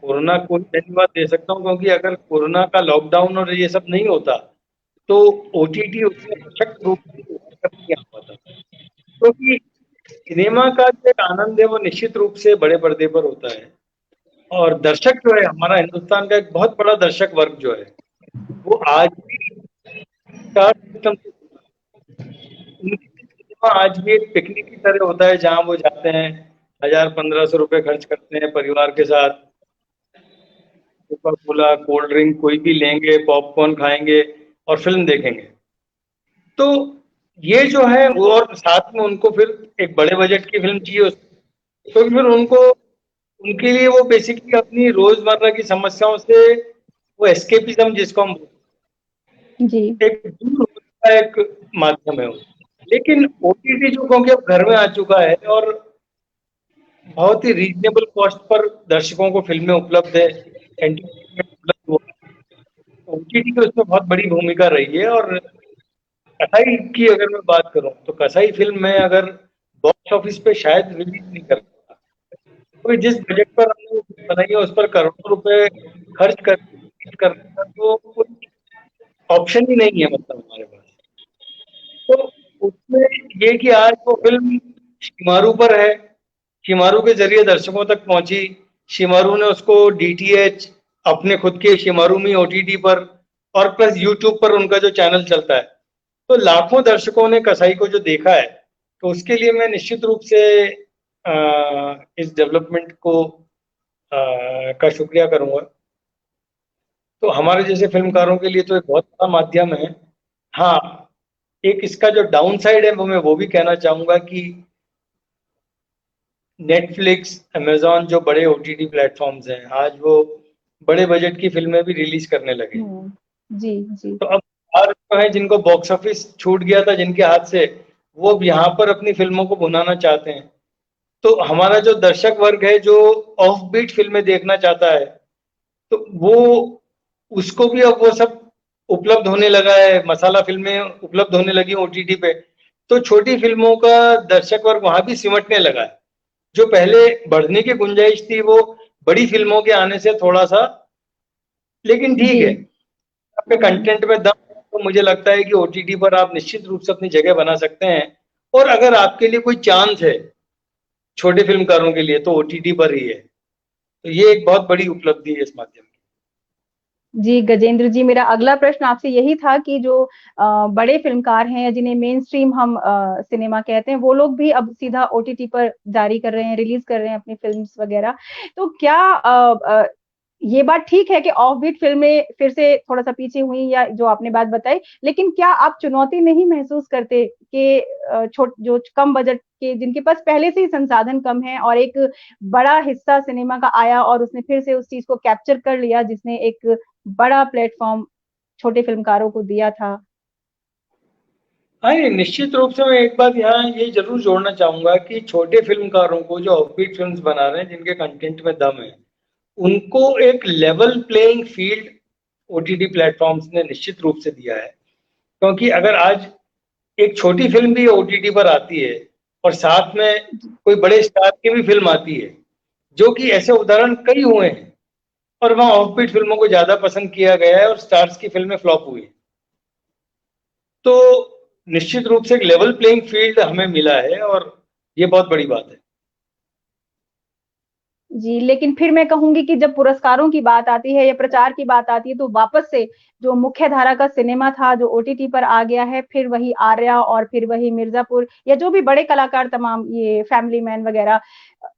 S2: कोरोना को धन्यवाद दे सकता हूँ, क्योंकि अगर कोरोना का लॉकडाउन और ये सब नहीं होता तो ओटीटी उसमें सशक्त रूप से नहीं आ पाता, क्योंकि सिनेमा का जो एक आनंद है वो निश्चित रूप से बड़े पर्दे पर होता है। और दर्शक जो है, हमारा हिंदुस्तान का एक बहुत बड़ा दर्शक वर्ग जो है, वो आज भी स्टार सिस्टम से, सिनेमा आज भी एक पिकनिक की तरह होता है, जहां वो जाते हैं, 1000-1500 रुपए खर्च करते हैं परिवार के साथ, कोका कोला, कोल्ड ड्रिंक कोई भी लेंगे, पॉपकॉर्न खाएंगे और फिल्म देखेंगे। तो ये जो है वो, और साथ में उनको फिर एक बड़े बजट की फिल्म चाहिए, तो फिर उनको, उनके लिए वो बेसिकली अपनी रोजमर्रा की समस्याओं से वो एस्केपिज्म जिसको हम
S1: जी,
S2: एक दूर होने का एक माध्यम है। लेकिन ओटीटी जो, क्योंकि अब घर में आ चुका है और बहुत ही रीजनेबल कॉस्ट पर दर्शकों को फिल्में उपलब्ध है, एंटरटेनमेंट उपलब्ध हुआ है, ओटीटी की उसमें बहुत बड़ी भूमिका रही है। और कसाई की अगर मैं बात करूं तो कसाई फिल्म में अगर बॉक्स ऑफिस पे शायद रिलीज नहीं कर सकता, क्योंकि जिस बजट पर हमने बनाई है उस पर करोड़ों रुपए खर्च करने का तो कोई ऑप्शन ही नहीं है, मतलब हमारे पास। तो उसमें ये कि आज वो फिल्म शिमारू पर है, शिमारू के जरिए दर्शकों तक पहुंची, शिमारू ने उसको डीटीएच अपने खुद के शिमारू में ओटीटी पर, और प्लस यूट्यूब पर उनका जो चैनल चलता है, तो लाखों दर्शकों ने कसाई को जो देखा है, तो उसके लिए मैं निश्चित रूप से इस डेवलपमेंट को का शुक्रिया करूंगा। तो हमारे जैसे फिल्मकारों के लिए तो एक बहुत बड़ा माध्यम है। हाँ, एक इसका जो डाउन साइड है वो मैं वो भी कहना चाहूंगा कि नेटफ्लिक्स, अमेजॉन जो बड़े ओटीटी प्लेटफॉर्म्स हैं, आज वो बड़े बजट की फिल्में भी रिलीज करने लगे।
S1: जी, जी।
S2: तो अब हैं जिनको बॉक्स ऑफिस छूट गया था जिनके हाथ से, वो अब यहाँ पर अपनी फिल्मों को भुनाना चाहते हैं। तो हमारा जो दर्शक वर्ग है जो ऑफ बीट फिल्में देखना चाहता है, तो वो उसको भी अब वो सब उपलब्ध होने लगा है, मसाला फिल्में उपलब्ध होने लगी ओटीटी पे, तो छोटी फिल्मों का दर्शक वर्ग वहां भी सिमटने लगा है। जो पहले बढ़ने की गुंजाइश थी वो बड़ी फिल्मों के आने से थोड़ा सा, लेकिन ठीक है, आपके कंटेंट में दम है, तो मुझे लगता है कि ओटीटी पर आप निश्चित रूप से अपनी जगह बना सकते हैं। और अगर आपके लिए कोई चांस है छोटे फिल्मकारों के लिए, तो ओटीटी पर ही है। तो ये एक बहुत बड़ी उपलब्धि है इस माध्यम की।
S1: जी, गजेंद्र जी, मेरा अगला प्रश्न आपसे यही था कि जो बड़े फ़िल्मकार हैं या जिन्हें मेन स्ट्रीम हम सिनेमा कहते हैं, वो लोग भी अब सीधा ओटीटी पर जारी कर रहे हैं, रिलीज़ कर रहे हैं अपनी फ़िल्म्स वग़ैरह। तो क्या ये बात ठीक है कि ऑफ बीट फ़िल्में फिर से थोड़ा-सा पीछे हुई या जो आपने बात बताई, लेकिन क्या आप चुनौती नहीं महसूस करते कि जो कम बजट के जिनके पास पहले से ही संसाधन कम है और एक बड़ा हिस्सा सिनेमा का आया और उसने फिर से उस चीज़ को कैप्चर कर लिया, जिसने एक बड़ा प्लेटफ़ॉर्म छोटे फ़िल्मकारों को दिया था?
S2: हाँ, ये निश्चित रूप से मैं एक बात यहाँ ये ज़रूर जोड़ना चाहूँगा कि छोटे फ़िल्मकारों को जो ऑफबीट फ़िल्म्स बना रहे हैं, जिनके कंटेंट में दम है, उनको एक level playing field OTT platforms ने निश्चित रूप से दिया है। क्योंकि अगर आज एक छोटी फ़िल्म भी ओटीटी पर आती है और साथ में कोई बड़े स्टार की भी फ़िल्म आती है, जो कि ऐसे उदाहरण कई हुए हैं, और वहाँ ऑफबीट फ़िल्मों को ज़्यादा पसंद किया गया है और स्टार्स की फ़िल्में फ्लॉप हुई। तो निश्चित रूप से एक लेवल प्लेइंग फील्ड हमें मिला है और ये बहुत बड़ी बात है।
S1: जी, लेकिन फिर मैं कहूँगी कि जब पुरस्कारों की बात आती है या प्रचार की बात आती है, तो वापस से जो मुख्य धारा का सिनेमा था, जो ओटीटी पर आ गया है, फिर वही आर्या और फिर वही मिर्ज़ापुर या जो भी बड़े कलाकार तमाम ये फैमिली मैन वग़ैरह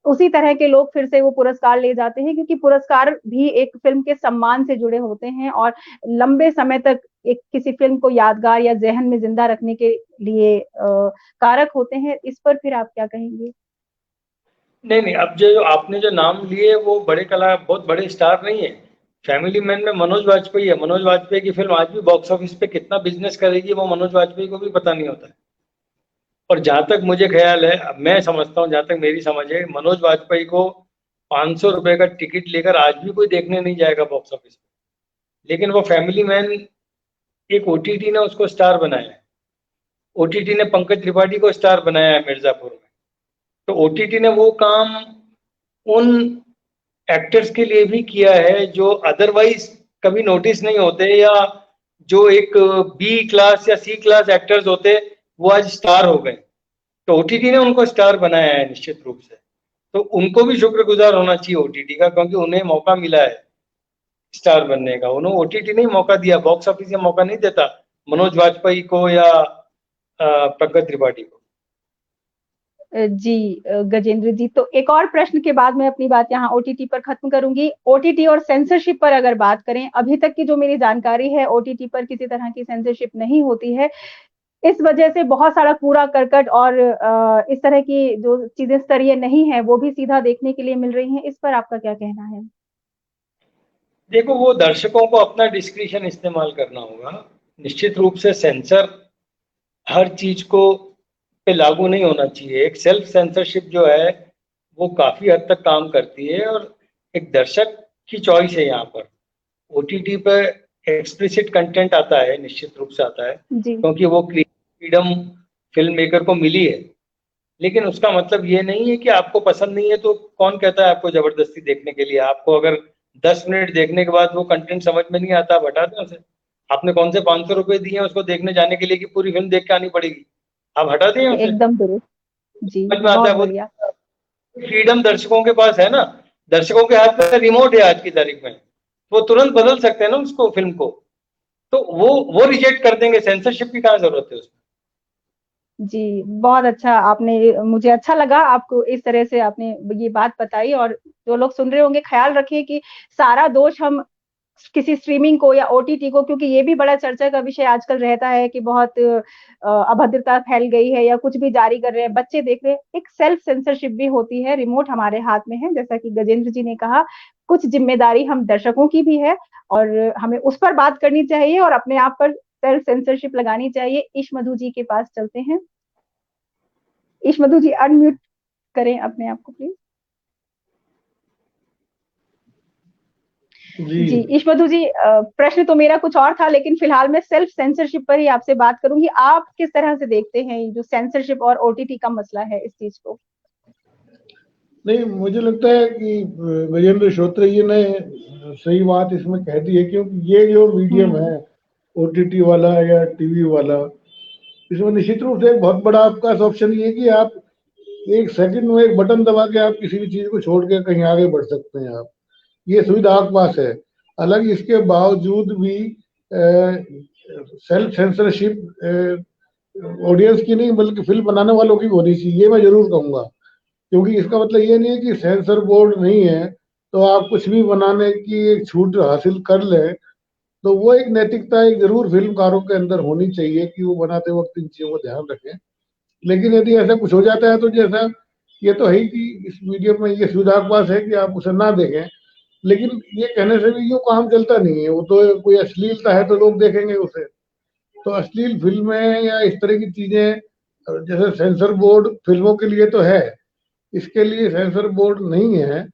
S1: उसी तरह के लोग फिर से वो पुरस्कार ले जाते हैं क्योंकि पुरस्कार भी एक फ़िल्म के सम्मान से जुड़े होते हैं और लंबे समय तक एक किसी फ़िल्म को यादगार या ज़हन में ज़िंदा रखने के लिए कारक होते हैं। इस पर फिर आप क्या कहेंगे?
S2: नहीं, नहीं, अब जो आपने जो नाम लिए वो बहुत बड़े स्टार नहीं है। फैमिली मैन में मनोज वाजपेयी है। मनोज वाजपेयी की फ़िल्म आज भी बॉक्स ऑफिस पे कितना बिज़नेस करेगी, वो मनोज वाजपेयी को भी पता नहीं होता है। और जहाँ तक मुझे ख़्याल है, अब मैं समझता हूँ, जहाँ तक मेरी समझ है, मनोज वाजपेयी को ₹500 का टिकट लेकर आज भी कोई देखने नहीं जाएगा बॉक्स ऑफिस पे। लेकिन वो फैमिली मैन एक ओटीटी ने उसको स्टार बनाया है। ओटीटी ने पंकज त्रिपाठी को स्टार बनाया है मिर्ज़ापुर में। तो ओटीटी ने वो काम उन एक्टर्स के लिए भी किया है जो अदरवाइज कभी नोटिस नहीं होते, या जो एक बी क्लास या सी क्लास एक्टर्स होते, वो आज स्टार हो गए। तो ओटीटी ने उनको स्टार बनाया है निश्चित रूप से। तो उनको भी शुक्रगुजार होना चाहिए ओटीटी का, क्योंकि उन्हें मौका मिला है स्टार बनने का। उन्हें ओटीटी ने मौका दिया, बॉक्स ऑफिस ये मौका नहीं देता मनोज वाजपेयी को या पंकज त्रिपाठी को।
S1: जी गजेंद्र जी, तो एक और प्रश्न के बाद मैं अपनी बात यहाँ ओटीटी पर खत्म करूँगी। ओटीटी और सेंसरशिप पर अगर बात करें, अभी तक की जो मेरी जानकारी है, ओटीटी पर किसी तरह की सेंसरशिप नहीं होती है। इस वजह से बहुत सारा कूड़ा-करकट और इस तरह की जो चीज़ें स्तरीय नहीं है, वो भी सीधा देखने के लिए मिल रही हैं। इस पर आपका क्या कहना है?
S2: देखो, वो दर्शकों को अपना डिस्क्रिशन इस्तेमाल करना होगा। निश्चित रूप से सेंसर हर चीज को पे लागू नहीं होना चाहिए। एक सेल्फ सेंसरशिप जो है वो काफी हद तक काम करती है, और एक दर्शक की चॉइस है यहाँ पर। ओटीटी पे एक्सप्लिसिट कंटेंट आता है, निश्चित रूप से आता है,
S1: जी।
S2: क्योंकि वो फ्रीडम फिल्म मेकर को मिली है। लेकिन उसका मतलब ये नहीं है कि आपको पसंद नहीं है तो कौन कहता है आपको जबरदस्ती देखने के लिए। आपको अगर 10 मिनट देखने के बाद वो कंटेंट समझ में नहीं आता, आप हटा दें उसे। आपने कौन से ₹500 दिए हैं उसको देखने जाने के लिए कि पूरी फिल्म देख के आनी पड़ेगी? आप हटा दें उसे।
S1: एकदम दुरुस्त। जी,
S2: समझ में आता
S1: बहुत
S2: है वो।
S1: बढ़िया।
S2: फ्रीडम दर्शकों के पास है ना। दर्शकों के हाथ में रिमोट है आज की तारीख में, वो तुरंत बदल सकते हैं ना उसको, फिल्म को। तो वो रिजेक्ट कर देंगे। सेंसरशिप की कहाँ जरूरत है उसमें।
S1: जी, बहुत अच्छा आपने मुझे अच्छा लगा आपको इस तरह से आपने ये बात बताई और जो लोग सुन रहे होंगे ख़्याल रखिए कि सारा दोष हम किसी स्ट्रीमिंग को या ओटीटी को क्योंकि ये भी बड़ा चर्चा का विषय आजकल रहता है कि बहुत अभद्रता फैल गई है या कुछ भी जारी कर रहे हैं, बच्चे देख रहे हैं। एक सेल्फ सेंसरशिप भी होती है, रिमोट हमारे हाथ में है, जैसा कि गजेंद्र जी ने कहा, कुछ ज़िम्मेदारी हम दर्शकों की भी है और हमें उस पर बात करनी चाहिए और अपने आप पर सेल्फ सेंसरशिप लगानी चाहिए? ईश मधु जी के पास चलते हैं। ईश मधु जी अनम्यूट करें अपने आप को प्लीज। जी ईश मधु जी, प्रश्न तो मेरा कुछ और था, लेकिन फिलहाल मैं सेल्फ सेंसरशिप पर ही आपसे बात करूंगी। आप किस तरह से देखते हैं जो सेंसरशिप और ओटीटी का मसला है इस चीज को?
S3: नहीं, मुझे लगता है कि गजेंद्र श्रोत्र जी ने सही बात इसमें कह दी है, क्योंकि ये जो मीडियम है ओटीटी वाला या टीवी वाला, इसमें निश्चित रूप से एक बहुत बड़ा आपका ऑप्शन ये है कि आप एक सेकंड में एक बटन दबा के आप किसी भी चीज को छोड़ के कहीं आगे बढ़ सकते हैं। आप ये सुविधा आपके पास है। हालांकि इसके बावजूद भी सेल्फ सेंसरशिप ऑडियंस की नहीं बल्कि फिल्म बनाने वालों की होनी चाहिए, ये मैं जरूर कहूंगा। क्योंकि इसका मतलब ये नहीं है कि सेंसर बोर्ड नहीं है तो आप कुछ भी बनाने की एक छूट हासिल कर ले। तो वो एक नैतिकता एक जरूर फिल्मकारों के अंदर होनी चाहिए कि वो बनाते वक्त इन चीजों को ध्यान रखें। लेकिन यदि ऐसा कुछ हो जाता है तो जैसा ये तो है ही कि इस मीडियम में ये सुविधा आपके पास है कि आप उसे ना देखें, लेकिन ये कहने से भी यूँ काम चलता नहीं है। वो तो कोई अश्लीलता है तो लोग देखेंगे उसे। तो अश्लील फिल्में या इस तरह की चीजें, जैसे सेंसर बोर्ड फिल्मों के लिए तो है, इसके लिए सेंसर बोर्ड नहीं है,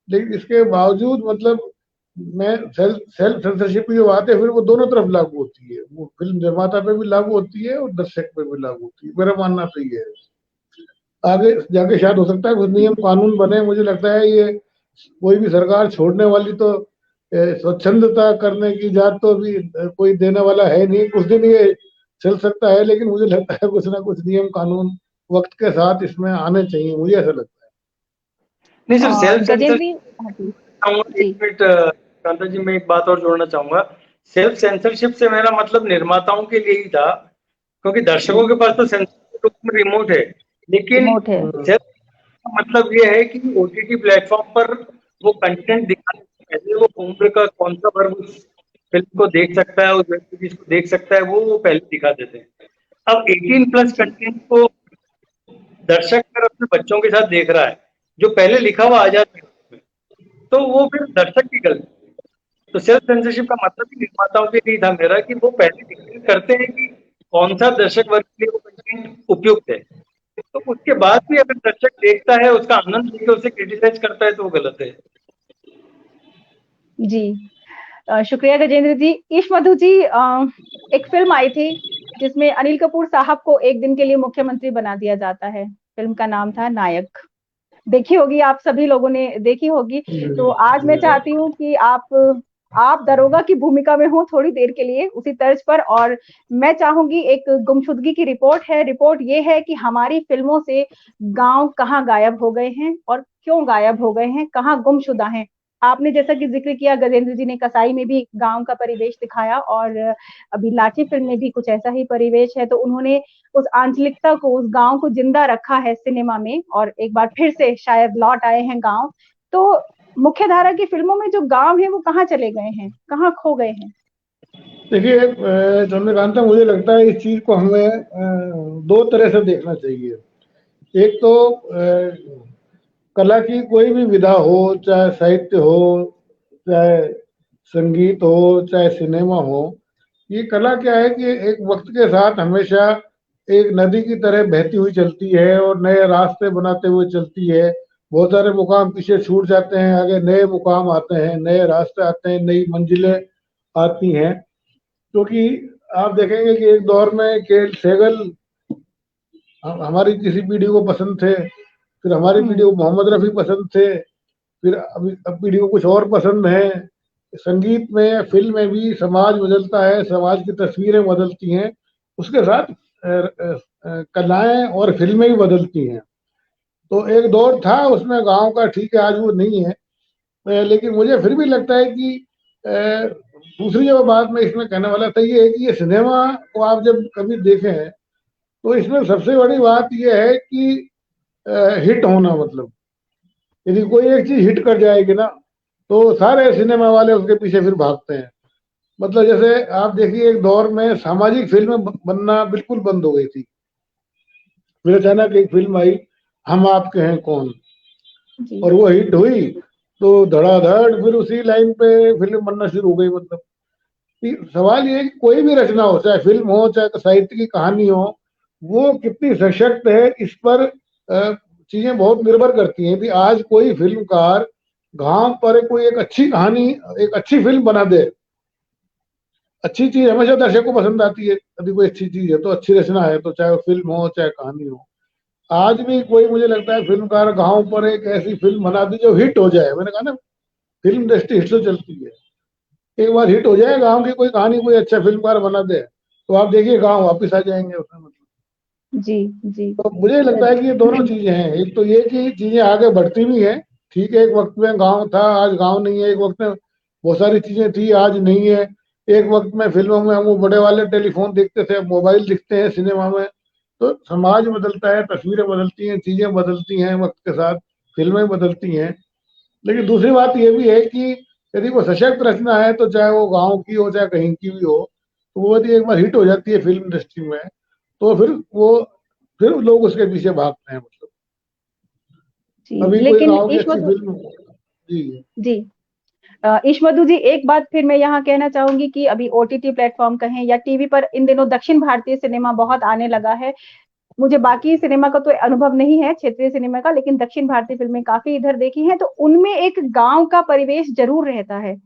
S3: लेकिन इसके बावजूद मतलब मैं सेल्फ सेंसरशिप की जो बात है फिर वो दोनों तरफ लागू होती है। वो फिल्म निर्माता पे भी लागू होती है और दर्शक पे भी लागू होती है। मेरा मानना तो ये है। आगे जाके शायद हो सकता है कुछ नियम कानून बने। मुझे लगता है ये कोई भी सरकार छोड़ने वाली तो स्वच्छंदता करने की इजाजत तो अभी कोई देने वाला है नहीं। कुछ दिन ये चल सकता है, लेकिन मुझे लगता है कुछ ना कुछ नियम कानून वक्त के साथ इसमें आने चाहिए, मुझे ऐसा लगता है।
S2: नहीं सर, सेल्फ
S1: गजेंद्र जी,
S2: एक मिनट कांता जी, मैं एक बात और जोड़ना चाहूंगा। सेल्फ सेंसरशिप से मेरा मतलब निर्माताओं के लिए ही था, क्योंकि दर्शकों के पास तो सेंसर रिमोट है, लेकिन सेल्फ मतलब ये है कि ओटीटी प्लेटफॉर्म पर वो कंटेंट दिखाने से पहले वो उम्र का कौन सा वर्ग उस फिल्म को देख सकता है, उस वेब सीरीज को देख सकता है, वो पहले दिखा देते हैं। अब 18+ कंटेंट को दर्शक अगर अपने बच्चों के साथ देख रहा है जो पहले लिखा हुआ आ जाता है, तो वो फिर दर्शक की गलती। तो सेल्फ सेंसरशिप का मतलब ही निर्माताओं के लिए था मेरा कि वो पहले डिक्लेयर करते हैं कि कौन सा दर्शक वर्ग के लिए वो कंटेंट उपयुक्त है। तो उसके बाद भी अगर दर्शक देखता है, उसका आनंद लेके उसे क्रिटिसाइज करता है, तो वो गलत है।
S1: जी शुक्रिया गजेंद्र जी। ईश मधु जी, एक फिल्म आई थी जिसमें अनिल कपूर साहब को एक दिन के लिए मुख्यमंत्री बना दिया जाता है। फिल्म का नाम था नायक। देखी होगी, आप सभी लोगों ने देखी होगी। तो आज मैं चाहती हूँ कि आप दरोगा की भूमिका में हो थोड़ी देर के लिए उसी तर्ज पर, और मैं चाहूंगी एक गुमशुदगी की रिपोर्ट है। रिपोर्ट ये है कि हमारी फिल्मों से गांव कहाँ गायब हो गए हैं और क्यों गायब हो गए हैं, कहाँ गुमशुदा हैं। आपने जैसा कि जिक्र किया, गजेंद्र जी ने कसाई में भी गांव का परिवेश दिखाया, और अभी लाठी फिल्म में भी कुछ ऐसा ही परिवेश है। तो उन्होंने उस आंचलिकता को, उस गांव को जिंदा रखा है सिनेमा में, और एक बार फिर से शायद लौट आए हैं गांव। तो मुख्यधारा की फिल्मों में जो गांव है वो कहाँ चले गए हैं, कहाँ खो गए हैं?
S3: देखिए चंद्रकांता, मुझे लगता है इस चीज को हमें दो तरह से देखना चाहिए। एक तो कला की कोई भी विधा हो, चाहे साहित्य हो, चाहे संगीत हो, चाहे सिनेमा हो, ये कला क्या है कि एक वक्त के साथ हमेशा एक नदी की तरह बहती हुई चलती है और नए रास्ते बनाते हुए चलती है। बहुत सारे मुकाम पीछे छूट जाते हैं, आगे नए मुकाम आते हैं, नए रास्ते आते हैं, नई मंजिलें आती हैं। क्योंकि आप देखेंगे कि एक दौर में के सेगल हमारी किसी पीढ़ी को पसंद थे, फिर हमारी पीढ़ी को मोहम्मद रफी पसंद थे, फिर अभी अब पीढ़ी को कुछ और पसंद है। संगीत में, फिल्म में भी समाज बदलता है, समाज की तस्वीरें बदलती हैं, उसके साथ कलाएं और फिल्में भी बदलती हैं। तो एक दौर था उसमें गांव का, ठीक है, आज वो नहीं है। लेकिन मुझे फिर भी लगता है कि दूसरी जो बात मैं इसमें कहने वाला था ये है कि ये सिनेमा को आप जब कभी देखें तो इसमें सबसे बड़ी बात यह है कि हिट होना। मतलब यदि कोई एक चीज हिट कर जाएगी ना तो सारे सिनेमा वाले उसके पीछे फिर भागते हैं। मतलब जैसे आप देखिए एक दौर में सामाजिक फिल्में बनना बिल्कुल बंद हो गई थी, फिर अचानक एक फिल्म आई हम आपके हैं कौन, और वो हिट हुई तो धड़ाधड़ फिर उसी लाइन पे फिल्म बनना शुरू हो गई। मतलब सवाल ये है कि कोई भी रचना हो, चाहे फिल्म हो चाहे साहित्य की कहानी हो, वो कितनी सशक्त है इस पर चीजें बहुत निर्भर करती हैं। भी आज कोई फिल्मकार गांव पर कोई एक अच्छी कहानी, एक अच्छी फिल्म बना दे, अच्छी चीज हमेशा दर्शक को पसंद आती है। यदि कोई अच्छी चीज है तो, अच्छी रचना है तो, चाहे वो फिल्म हो चाहे कहानी हो। आज भी कोई, मुझे लगता है फिल्मकार गांव पर एक ऐसी फिल्म बना दी जो हिट हो जाए। मैंने कहा ना, फिल्म इंडस्ट्री हिट से चलती है। एक बार हिट हो जाए गांव की कोई कहानी, कोई अच्छा फिल्मकार बना दे, तो आप देखिए गांव वापिस आ जाएंगे उसमें, मतलब।
S1: जी जी।
S3: तो मुझे लगता है कि ये दोनों चीजें हैं। एक तो ये कि चीजें आगे बढ़ती भी हैं, ठीक है, एक वक्त में गांव था, आज गांव नहीं है। एक वक्त में बहुत सारी चीजें थी, आज नहीं है। एक वक्त में फिल्मों में हम वो बड़े वाले टेलीफोन देखते थे, अब मोबाइल दिखते हैं सिनेमा में। तो समाज बदलता है, तस्वीरें बदलती हैं, चीजें बदलती हैं वक्त के साथ, फिल्में बदलती हैं। लेकिन दूसरी बात ये भी है कि यदि वो सशक्त रचना है, तो चाहे वो गांव की हो चाहे कहीं की भी हो, तो वो यदि एक बार हिट हो जाती है फिल्म इंडस्ट्री में, तो फिर लोग उसके पीछे भागते हैं, मतलब।
S1: जी
S3: अभी कोई
S1: लेकिन
S3: गांव की अच्छी
S1: ईशमधु
S3: फिल्म। जी।
S1: जी ईशमधु जी, एक बात फिर मैं यहाँ कहना चाहूंगी कि अभी ओटीटी प्लेटफॉर्म कहें या टीवी पर इन दिनों दक्षिण भारतीय सिनेमा बहुत आने लगा है। मुझे बाकी सिनेमा का तो अनुभव नहीं है, क्षेत्रीय सिनेमा का, लेकिन दक्षिण भारतीय फिल्में काफी इधर देखी हैं, तो उनमें एक गांव का परिवेश जरूर रहता है
S3: जी।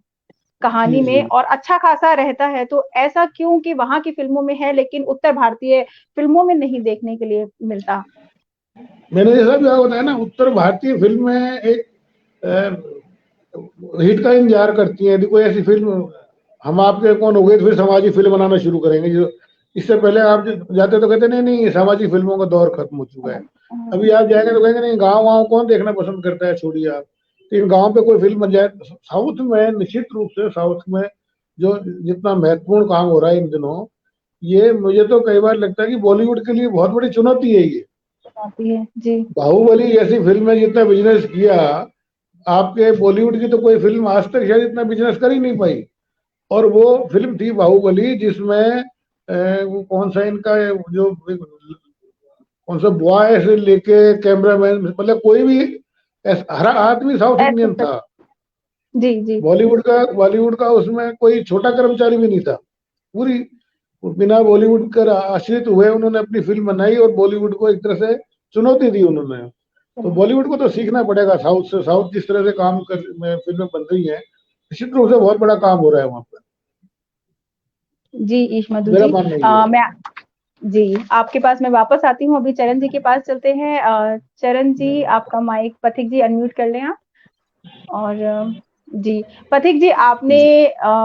S1: कहानी
S3: जी।
S1: में, और अच्छा खासा रहता है। तो ऐसा क्यों कि वहां की फिल्मों में है लेकिन उत्तर भारतीय फिल्मों में नहीं देखने के लिए मिलता?
S3: मैंने जैसा भी आपको बताया ना, उत्तर भारतीय फिल्में एक हिट का इंतजार करती हैं। यदि कोई ऐसी फिल्म, हम आपके कौन हो गए तो फिर सामाजिक फिल्म बनाना शुरू करेंगे। जो इससे पहले आप जाते तो कहते नहीं नहीं, ये सामाजिक फिल्मों का दौर खत्म हो चुका है। अभी आप जाएंगे तो कहेंगे नहीं, गांव वाँव कौन देखना पसंद करता है, छोड़िए आप। लेकिन गांव पे कोई फिल्म बन जाए, साउथ में निश्चित रूप से, साउथ में जो जितना महत्वपूर्ण काम हो रहा है इन दिनों, ये मुझे तो कई बार लगता है कि बॉलीवुड के लिए बहुत बड़ी चुनौती है ये।
S1: आती है जी।
S3: बाहुबली जैसी फिल्म में जितना बिजनेस किया, आपके बॉलीवुड की तो कोई फिल्म आज तक शायद इतना बिजनेस कर ही नहीं पाई। और वो फिल्म थी बाहुबली, जिसमें वो कौन सा इनका जो कौन सा बॉय से लेके कैमरामैन, मतलब कोई भी हर आदमी साउथ इंडियन
S1: एक्टर।
S3: था।
S1: जी जी।
S3: बॉलीवुड का उसमें कोई छोटा कर्मचारी भी नहीं था। पूरी बिना बॉलीवुड कर आश्रित हुए उन्होंने अपनी फिल्म बनाई, और बॉलीवुड को एक तरह से चुनौती दी उन्होंने। तो बॉलीवुड को तो सीखना पड़ेगा साउथ से। साउथ जिस तरह से काम कर फिल्में बन रही हैं, निश्चित रूप से बहुत बड़ा काम हो रहा है वहां पर।
S1: जी ईशमधु
S3: मेरा
S1: जी,
S3: मानना ये है।
S1: मैं जी आपके पास मैं वापस आती हूँ। अभी चरण जी के पास चलते हैं। चरण जी, आपका माइक, पथिक जी अनम्यूट कर लें आप। और जी पथिक जी, आपने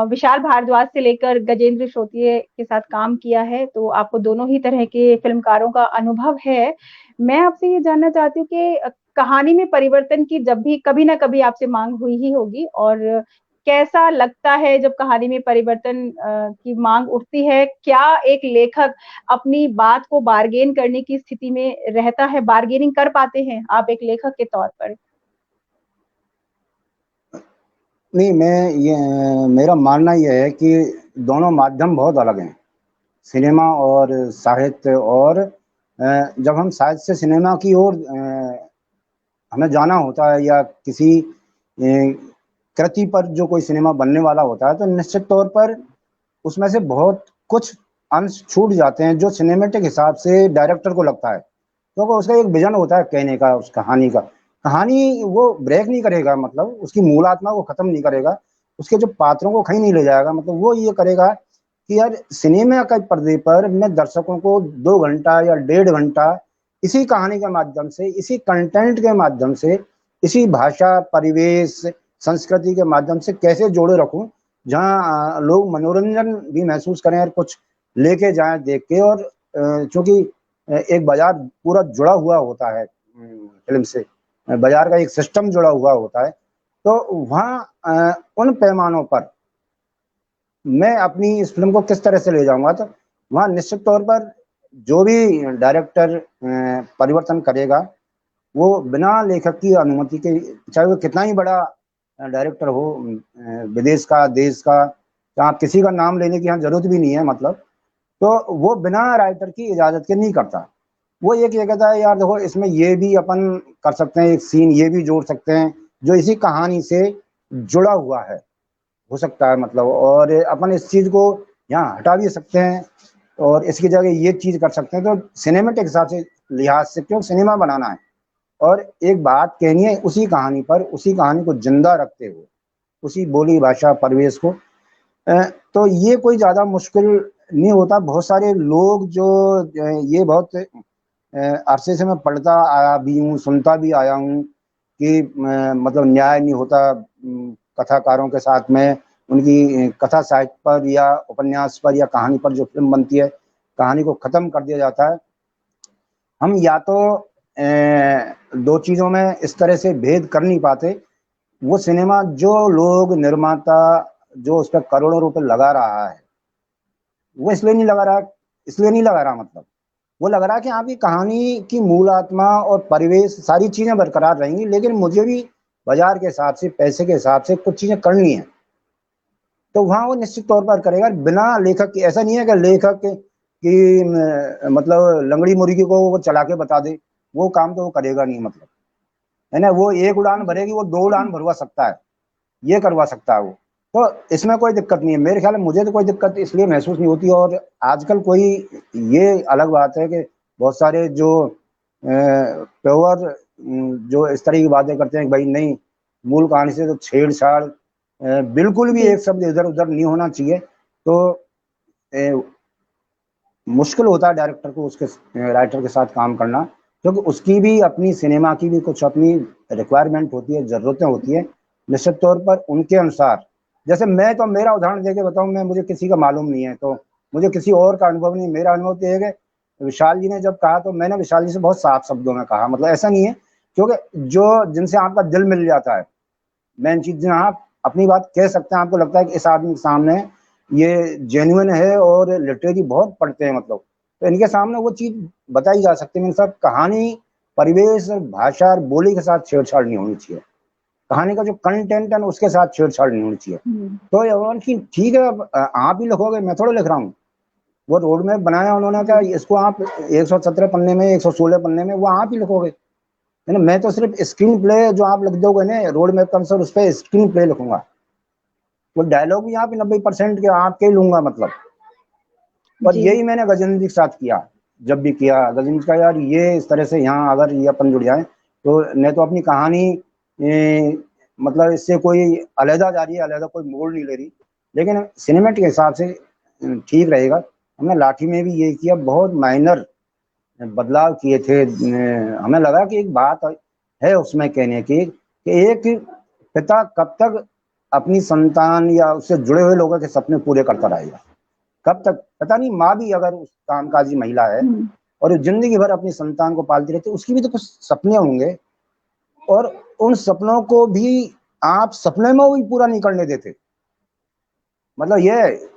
S1: विशाल भारद्वाज से लेकर गजेंद्र श्रोतीय के साथ काम किया है, तो आपको दोनों ही तरह के फिल्मकारों का अनुभव है। मैं आपसे ये जानना चाहती हूँ कि कहानी में परिवर्तन की जब भी कभी ना कभी आपसे मांग हुई ही होगी, और कैसा लगता है जब कहानी में परिवर्तन की मांग उठती है? क्या एक लेखक अपनी बात को बार्गेन करने की स्थिति में रहता है? बार्गेनिंग कर पाते हैं आप एक लेखक के तौर पर?
S4: नहीं, मेरा मानना यह है कि दोनों माध्यम बहुत अलग हैं, सिनेमा और साहित्य। और जब हम साहित्य से सिनेमा की ओर हमें जाना होता है, या किसी कृति पर जो कोई सिनेमा बनने वाला होता है, तो निश्चित तौर पर उसमें से बहुत कुछ अंश छूट जाते हैं जो सिनेमेटिक हिसाब से डायरेक्टर को लगता है। तो उसका एक विजन होता है कहने का, उस कहानी का। कहानी वो ब्रेक नहीं करेगा, मतलब उसकी मूल आत्मा को खत्म नहीं करेगा, उसके जो पात्रों को कहीं नहीं ले जाएगा। मतलब वो ये करेगा कि यार सिनेमा के पर्दे पर मैं दर्शकों को 2 घंटा या 1.5 घंटा इसी कहानी के माध्यम से, इसी कंटेंट के माध्यम से, इसी भाषा, परिवेश, संस्कृति के माध्यम से कैसे जोड़े रखूं, जहाँ लोग मनोरंजन भी महसूस करें और कुछ लेके जाएं देख के। और चूंकि एक बाजार पूरा जुड़ा हुआ होता है फिल्म से, बाजार का एक सिस्टम जुड़ा हुआ होता है, तो वहाँ उन पैमानों पर मैं अपनी इस फिल्म को किस तरह से ले जाऊंगा, तो वहाँ निश्चित तौर पर जो भी डायरेक्टर परिवर्तन करेगा, वो बिना लेखक की अनुमति के, चाहे वो कितना ही बड़ा डायरेक्टर हो, विदेश का, देश का, जहाँ किसी का नाम लेने की यहाँ जरूरत भी नहीं है, मतलब, तो वो बिना राइटर की इजाजत के नहीं करता। वो ये कहता है यार देखो, इसमें ये भी अपन कर सकते हैं, एक सीन ये भी जोड़ सकते हैं जो इसी कहानी से जुड़ा हुआ है। हो सकता है मतलब, और अपन इस चीज को यहाँ हटा भी सकते हैं और इसकी जगह ये चीज कर सकते हैं। तो सिनेमा के हिसाब से लिहाज से, क्यों सिनेमा बनाना है और एक बात कहनी है उसी कहानी पर, उसी कहानी को जिंदा रखते हुए, उसी बोली भाषा परिवेश को, तो ये कोई ज्यादा मुश्किल नहीं होता। बहुत सारे लोग जो ये बहुत अरसे से मैं पढ़ता आया भी हूँ, सुनता भी आया हूँ कि मतलब न्याय नहीं होता कथाकारों के साथ में, उनकी कथा साहित्य पर या उपन्यास पर या कहानी पर जो फिल्म बनती है, कहानी को खत्म कर दिया जाता है। हम या तो दो चीजों में इस तरह से भेद कर नहीं पाते। वो सिनेमा जो लोग निर्माता जो उस पर करोड़ों रुपए लगा रहा है, वो इसलिए नहीं लगा रहा, इसलिए नहीं लगा रहा मतलब वो लग रहा है कि आपकी कहानी की मूल आत्मा और परिवेश सारी चीजें बरकरार रहेंगी, लेकिन मुझे भी बाजार के हिसाब से, पैसे के हिसाब से कुछ चीजें करनी है, तो वहां वो निश्चित तौर पर करेगा बिना लेखक के। ऐसा नहीं है कि लेखक की मतलब लंगड़ी मुर्गी को वो चला के बता दे, वो काम तो वो करेगा नहीं मतलब, है ना। वो एक उड़ान भरेगी, वो दो उड़ान भरवा सकता है, ये करवा सकता है वो। तो इसमें कोई दिक्कत नहीं है मेरे ख्याल में, मुझे तो कोई दिक्कत इसलिए महसूस नहीं होती। और आजकल कोई, ये अलग बात है कि बहुत सारे जो प्योर जो इस तरह की बातें करते हैं कि भाई नहीं, मूल कहानी से तो छेड़छाड़ बिल्कुल भी
S1: जी।
S4: एक शब्द इधर उधर नहीं होना चाहिए। तो मुश्किल होता है डायरेक्टर को उसके राइटर के साथ काम करना, क्योंकि उसकी भी अपनी सिनेमा की भी कुछ अपनी रिक्वायरमेंट होती है, जरूरतें होती है निश्चित तौर पर उनके अनुसार। जैसे मैं तो मेरा उदाहरण देके बताऊं, मैं मुझे किसी का मालूम नहीं है, तो मुझे किसी और का अनुभव नहीं। मेरा अनुभव तो ये है कि विशाल जी ने जब कहा तो मैंने विशाल जी से बहुत साफ शब्दों में कहा, मतलब ऐसा नहीं है, क्योंकि जो जिनसे आपका दिल मिल जाता है, मेन चीज आप अपनी बात कह सकते हैं, आपको लगता है कि इस आदमी के सामने ये जेन्युइन है और लिटरेरी बहुत पढ़ते हैं मतलब, तो इनके सामने वो चीज बताई जा सकती है। सब कहानी परिवेश भाषा और बोली के साथ छेड़छाड़ नहीं होनी चाहिए, कहानी का जो कंटेंट है उसके साथ छेड़छाड़ नहीं होनी चाहिए। तो ये ठीक है, अब आप ही लिखोगे, मैं थोड़ा लिख रहा हूँ। वो रोड मैप बनाया उन्होंने, क्या इसको आप 117 पन्ने में, 116 पन्ने में वो आप ही लिखोगे, है ना। मैं तो सिर्फ स्क्रीन प्ले जो आप लिख दोगे ना रोड मैप का अनुसार, उस पर स्क्रीन प्ले लिखूंगा, वो डायलॉग भी यहाँ पे 90% के आपके ही लूंगा मतलब। और यही मैंने गजेंद्र जी के साथ किया, जब भी किया गजेंद्र का, यार ये इस तरह से यहाँ अगर ये अपन जुड़ जाए तो नहीं तो अपनी कहानी मतलब इससे कोई अलहदा जा रही है, अलहदा कोई मोड़ नहीं ले रही, लेकिन सिनेमेटिक के हिसाब से ठीक रहेगा। हमने लाठी में भी ये किया, बहुत माइनर बदलाव किए थे। हमें लगा कि एक बात है उसमें कहने की कि एक पिता कब तक अपनी संतान या उससे जुड़े हुए लोगों के सपने पूरे करता रहेगा, कब तक पता नहीं। माँ भी अगर उस कामकाजी महिला है और जिंदगी भर अपनी संतान को पालती रहती है, उसकी भी तो कुछ सपने होंगे, और उन सपनों को भी आप सपने में भी पूरा नहीं करने देते। मतलब ये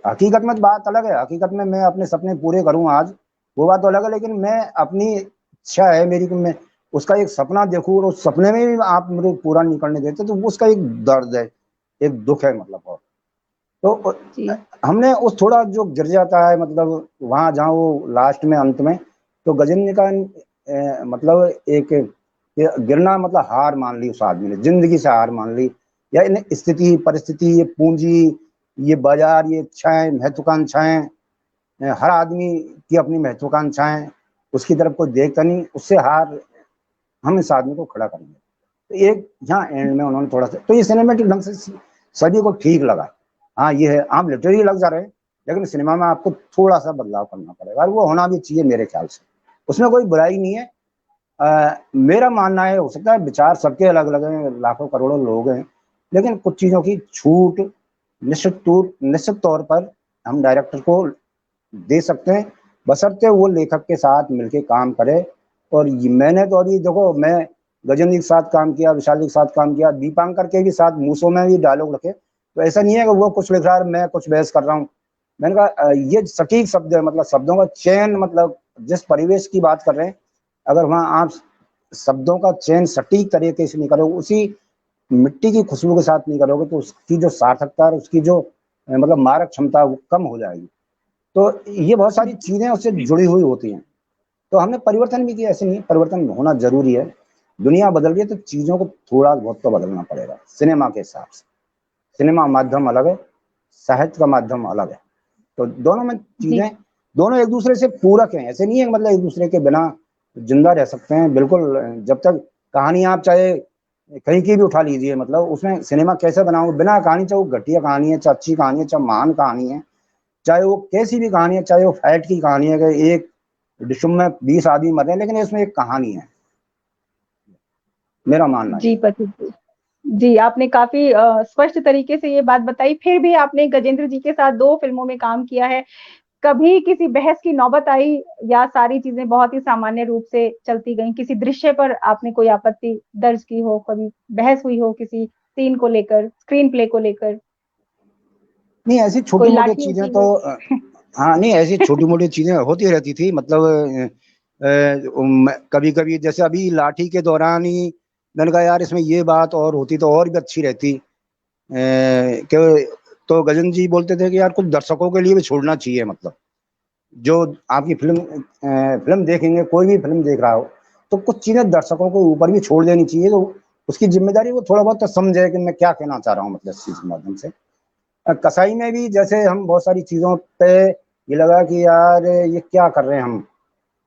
S4: हकीकत में बात अलग है, हकीकत में मैं अपने सपने पूरे करूं आज, वो बात तो अलग है, लेकिन मैं अपनी इच्छा है मेरी कि मैं उसका एक सपना देखूं और उस सपने में भी आप मुझे पूरा नहीं करने देते, तो उसका एक दर्द है, एक दुख है मतलब। और तो हमने उस थोड़ा जो गिर जाता है मतलब वहां जहाँ वो लास्ट में अंत में, तो गजेंद्र का मतलब एक गिरना मतलब हार मान ली उस आदमी ने, जिंदगी से हार मान ली, या इन स्थिति परिस्थिति, ये पूंजी, ये बाजार, ये इच्छाएं महत्वाकांक्षाएं, हर आदमी की अपनी महत्वाकांक्षाएं, उसकी तरफ कोई देखता नहीं, उससे हार हम इस आदमी को खड़ा करेंगे। तो एक यहाँ एंड में उन्होंने थोड़ा सा, तो ये सिनेमेटिक ढंग से सभी को ठीक लगा। हाँ ये है, आप लिटरेरी लग जा रहे हैं, लेकिन सिनेमा में आपको थोड़ा सा बदलाव करना पड़ेगा, और वो होना भी चाहिए मेरे ख्याल से, उसमें कोई बुराई नहीं है। मेरा मानना है, हो सकता है विचार सबके अलग अलग हैं, लाखों करोड़ों लोग हैं, लेकिन कुछ चीजों की छूट निश्चित तौर पर हम डायरेक्टर को दे सकते हैं, बशर्ते वो लेखक के साथ मिलके काम करे। और मैंने तो अभी देखो, मैं गजेंद्र के साथ काम किया, विशाल जी के साथ काम किया, दीपांकर के भी साथ मूसों में भी डायलॉग रखे, तो ऐसा नहीं है कि वो कुछ लिख रहा है मैं कुछ बहस कर रहा हूँ। मैंने कहा ये सटीक शब्द है, मतलब शब्दों का चयन, मतलब जिस परिवेश की बात कर रहे हैं, अगर वहाँ आप शब्दों का चयन सटीक तरीके से नहीं करोगे, उसी मिट्टी की खुशबू के साथ नहीं करोगे, तो उसकी जो सार्थकता है, उसकी जो मतलब मारक क्षमता वो कम हो जाएगी। तो ये बहुत सारी चीजें उससे जुड़ी हुई होती हैं, तो हमने परिवर्तन भी किया, ऐसे नहीं, परिवर्तन होना जरूरी है। दुनिया बदल रही है तो चीजों को थोड़ा बहुत तो बदलना पड़ेगा सिनेमा के हिसाब से। सिनेमा माध्यम अलग है, साहित्य का माध्यम अलग है। तो दोनों में चीजें, दोनों एक दूसरे से पूरक हैं। ऐसे नहीं है मतलब एक दूसरे के बिना जिंदा रह सकते हैं, बिल्कुल। जब तक कहानी आप चाहे कहीं की भी उठा लीजिए, मतलब उसमें सिनेमा कैसे बनाओ बिना कहानी, चाहे वो घटिया कहानी है, चाहे अच्छी कहानी है, चाहे महान कहानी है, चाहे वो कैसी भी कहानी है, चाहे वो फाइट की कहानी है कि एक डिशुम में 20 आदमी मर रहे हैं, लेकिन इसमें एक कहानी है, मेरा मानना
S1: जी
S4: है।
S1: पथिक जी, जी आपने काफी स्पष्ट तरीके से ये बात बताई। फिर भी आपने गजेंद्र जी के साथ 2 फिल्मों में काम किया है। कभी किसी बहस की नौबत आई या सारी चीजें बहुत ही सामान्य रूप से चलती गईं? किसी दृश्य पर आपने कोई आपत्ति दर्ज की हो, कभी बहस हुई हो किसी सीन को लेकर, स्क्रीन प्ले को लेकर?
S4: नहीं, ऐसी छोटी
S1: कोई
S4: मोटी
S1: लाठी
S4: चीजें
S1: उठी
S4: तो
S1: हो?
S4: हाँ, नहीं ऐसी छोटी मोटी चीजें होती रहती थी, मतलब कभी कभी जैसे अभी लाठी के दौरान ही मैंने कहा यार इसमें ये बात और होती तो और भी अच्छी रहती। कि तो गजेंद्र जी बोलते थे कि यार कुछ दर्शकों के लिए भी छोड़ना चाहिए, मतलब जो आपकी फिल्म देखेंगे, कोई भी फिल्म देख रहा हो तो कुछ चीजें दर्शकों को ऊपर भी छोड़ देनी चाहिए, तो उसकी जिम्मेदारी वो थोड़ा बहुत तो समझे कि मैं क्या कहना चाह रहा हूँ, मतलब इस चीज के माध्यम से। कसाई में भी जैसे हम बहुत सारी चीजों पे ये लगा कि यार ये क्या कर रहे हैं हम,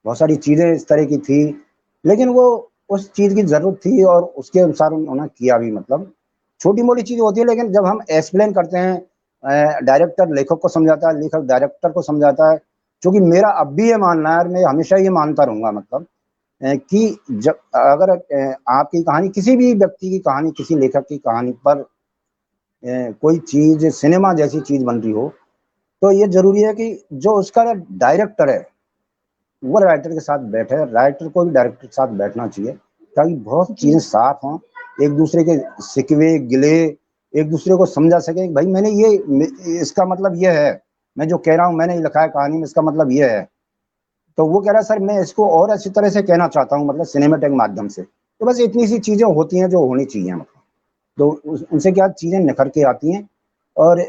S4: बहुत सारी चीजें इस तरह की थी, लेकिन वो उस चीज की जरूरत थी और उसके अनुसार उन्होंने किया भी। मतलब छोटी मोटी चीज होती है, लेकिन जब हम एक्सप्लेन करते हैं, डायरेक्टर लेखक को समझाता है, लेखक डायरेक्टर को समझाता है, क्योंकि मेरा अब भी ये मानना है और मैं हमेशा ये मानता रहूंगा, मतलब कि जब अगर आपकी कहानी, किसी भी व्यक्ति की कहानी, किसी लेखक की कहानी पर कोई चीज सिनेमा जैसी चीज बन रही हो, तो ये जरूरी है कि जो उसका डायरेक्टर है वो राइटर के साथ बैठे, राइटर को भी डायरेक्टर के साथ बैठना चाहिए, ताकि बहुत
S1: जी,
S4: चीजें साफ हों, एक दूसरे के सिकवे गिले एक दूसरे को समझा सके। भाई मैंने ये, इसका मतलब ये है, मैं जो कह रहा हूँ मैंने लिखा है कहानी में, इसका मतलब ये है। तो वो कह रहा है सर मैं इसको और अच्छी तरह से कहना चाहता हूँ, मतलब सिनेमेटिक माध्यम से। तो बस इतनी सी चीजें होती हैं जो होनी चाहिए, मतलब तो उनसे क्या चीजें निखर के आती हैं। और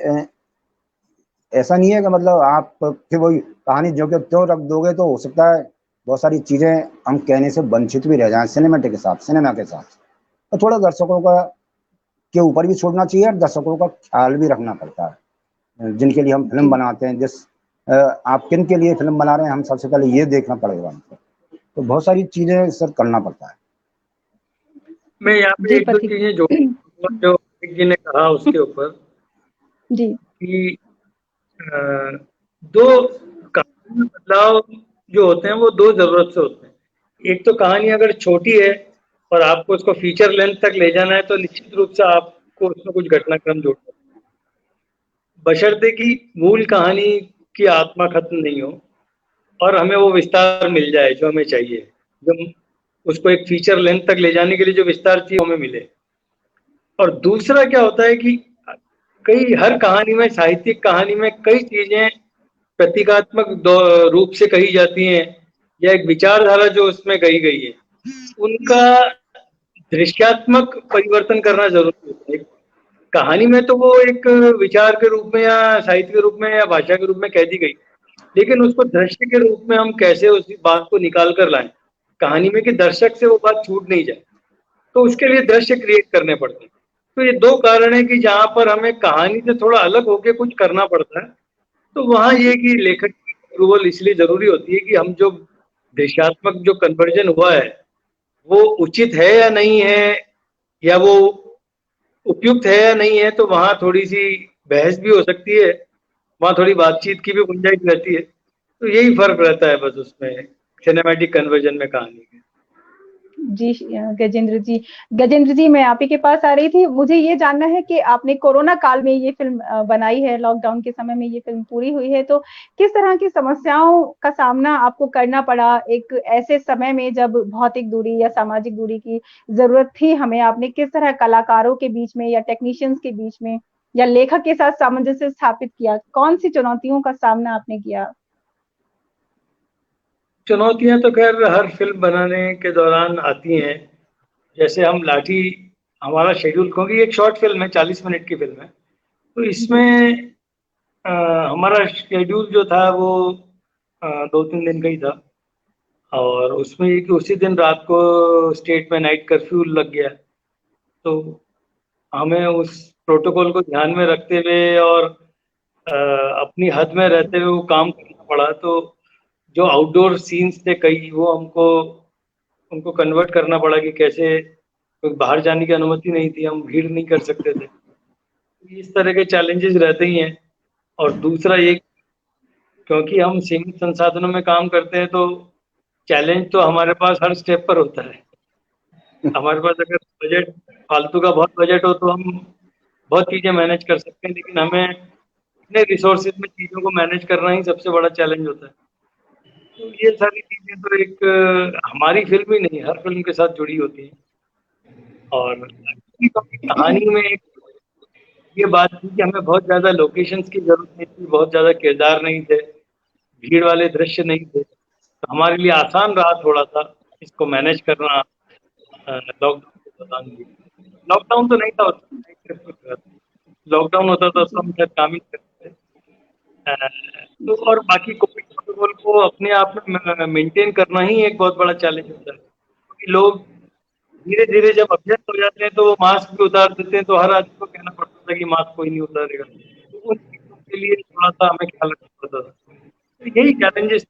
S4: ऐसा नहीं है कि मतलब आप कि वही कहानी जो कि त्यों रख दोगे तो हो सकता है बहुत सारी चीजें हम कहने से वंचित भी रह जाएं सिनेमेटिक के साथ, सिनेमा के साथ। तो थोड़ा दर्शकों का के ऊपर भी छोड़ना चाहिए और दर्शकों का ख्याल भी रखना पड़ता है, जिनके लिए हम फिल्म
S1: जी,
S4: बनाते हैं। आप किन के लिए फिल्म बना रहे हैं, हम सबसे पहले ये देखना पड़ेगा हमको। तो बहुत सारी चीजें सर करना पड़ता है।
S2: मैं यहाँ पे
S1: जी
S2: एक दो
S1: पथिक
S2: चीजें जोड़ जो एक जी ने कहा उसके ऊपर
S1: जी,
S2: कि दो कहानी में बदलाव जो होते हैं वो दो जरूरत से होते हैं। एक तो कहानी अगर छोटी है और आपको उसको फीचर लेंथ तक ले जाना है तो निश्चित रूप से आपको उसमें कुछ घटनाक्रम जोड़ना है, बशर्ते कि मूल कहानी की आत्मा खत्म नहीं हो और हमें वो विस्तार मिल जाए जो हमें चाहिए, जो उसको एक फीचर लेंथ तक ले जाने के लिए जो विस्तार चाहिए वो हमें मिले। और दूसरा क्या होता है कि कई हर कहानी में, साहित्यिक कहानी में कई चीजें प्रतीकात्मक रूप से कही जाती हैं या एक विचारधारा जो उसमें कही गई है उनका दृश्यात्मक परिवर्तन करना जरूरी होता है। कहानी में तो वो एक विचार के रूप में या साहित्य के रूप में या भाषा के रूप में कह दी गई, लेकिन उसको दृश्य के रूप में हम कैसे उस बात को निकाल कर लाएं कहानी में कि दर्शक से वो बात छूट नहीं जाए, तो उसके लिए दृश्य क्रिएट करने पड़ते हैं। तो ये दो कारण है कि जहां पर हमें कहानी से थोड़ा अलग होकर कुछ करना पड़ता है, तो वहां ये कि लेखक की अप्रूवल इसलिए जरूरी होती है कि हम जो देशात्मक जो कन्वर्जन हुआ है वो उचित है या नहीं है, या वो उपयुक्त है या नहीं है, तो वहां थोड़ी सी बहस भी हो सकती है, वहां थोड़ी बातचीत की भी गुंजाइश रहती है। तो यही फर्क रहता है बस उसमें सिनेमैटिक कन्वर्जन में कहानी के।
S1: जी गजेंद्र जी, मैं आप ही के पास आ रही थी। मुझे ये जानना है कि आपने कोरोना काल में ये फिल्म बनाई है, लॉकडाउन के समय में ये फिल्म पूरी हुई है, तो किस तरह की समस्याओं का सामना आपको करना पड़ा एक ऐसे समय में जब भौतिक दूरी या सामाजिक दूरी की जरूरत थी हमें? आपने किस तरह कलाकारों के बीच में या टेक्नीशियंस के बीच में या लेखक के साथ सामंजस्य स्थापित किया? कौन सी चुनौतियों का सामना आपने किया?
S2: चुनौतियां तो खैर हर फिल्म बनाने के दौरान आती हैं। जैसे हम लाठी, हमारा शेड्यूल, क्योंकि एक शॉर्ट फिल्म है, 40 मिनट की फिल्म है, तो
S1: जी,
S2: इसमें अ, हमारा शेड्यूल जो था वो 2-3 दिन का ही था। और उसमें ये कि उसी दिन रात को स्टेट में नाइट कर्फ्यू लग गया, तो हमें उस प्रोटोकॉल को ध्यान में रखते हुए और अपनी हद में रहते हुए वो काम करना पड़ा। तो जो आउटडोर सीन्स थे कई, वो हमको उनको कन्वर्ट करना पड़ा कि कैसे, क्योंकि बाहर जाने की अनुमति नहीं थी, हम भीड़ नहीं कर सकते थे। इस तरह के चैलेंजेस रहते ही हैं। और दूसरा ये, क्योंकि हम सीमित संसाधनों में काम करते हैं, तो चैलेंज तो हमारे पास हर स्टेप पर होता है। हमारे पास अगर बजट, फालतू का बहुत बजट हो तो हम बहुत चीजें मैनेज कर सकते हैं, लेकिन हमें इतने रिसोर्सेज में चीजों को मैनेज करना ही सबसे बड़ा चैलेंज होता है। तो ये सारी चीजें तो एक हमारी फिल्म ही नहीं, हर फिल्म के साथ जुड़ी होती हैं। और कहानी में एक ये बात थी कि हमें बहुत ज्यादा लोकेशंस की जरूरत नहीं थी, बहुत ज्यादा किरदार नहीं थे, भीड़ वाले दृश्य नहीं थे, तो हमारे लिए आसान रहा थोड़ा सा इसको मैनेज करना लॉकडाउन के दौरान भी। लॉकडाउन तो नहीं था उस समय, लॉकडाउन होता था तो हम शायद काम ही करते थे। तो और बाकी कोविड प्रोटोकॉल को अपने आप में मेंटेन करना ही एक बहुत बड़ा चैलेंज होता है, क्योंकि लोग धीरे धीरे जब अभ्यस्त हो जाते हैं तो वो मास्क भी उतार देते हैं, तो हर आदमी को कहना पड़ता था कि मास्क कोई नहीं उतारेगा। तो उन चीजों के लिए थोड़ा सा हमें ख्याल रखना पड़ता था। तो यही चैलेंजेस।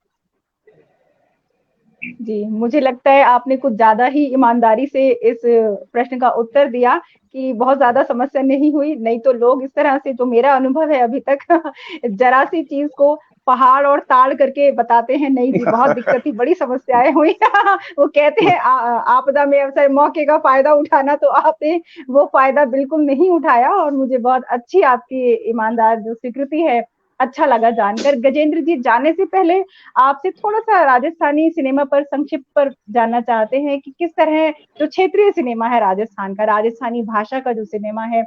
S1: जी, मुझे लगता है आपने कुछ ज़्यादा ही ईमानदारी से इस प्रश्न का उत्तर दिया कि बहुत ज़्यादा समस्या नहीं हुई, नहीं तो लोग इस तरह से, जो मेरा अनुभव है अभी तक ज़रा-सी चीज़ को पहाड़ और ताड़ करके बताते हैं, नहीं जी बहुत दिक्कत थी, बड़ी समस्याएँ हुई। वो कहते हैं आपदा में अवसर मौके का फ़ायदा उठाना, तो आपने वो फ़ायदा बिल्कुल नहीं उठाया और मुझे बहुत अच्छी आपकी ईमानदार जो स्वीकृति है, अच्छा लगा जानकर। गजेंद्र जी, जाने से पहले आपसे थोड़ा-सा राजस्थानी सिनेमा पर संक्षिप्त पर जानना चाहते हैं कि किस तरह जो क्षेत्रीय सिनेमा है राजस्थान का, राजस्थानी भाषा का जो सिनेमा है,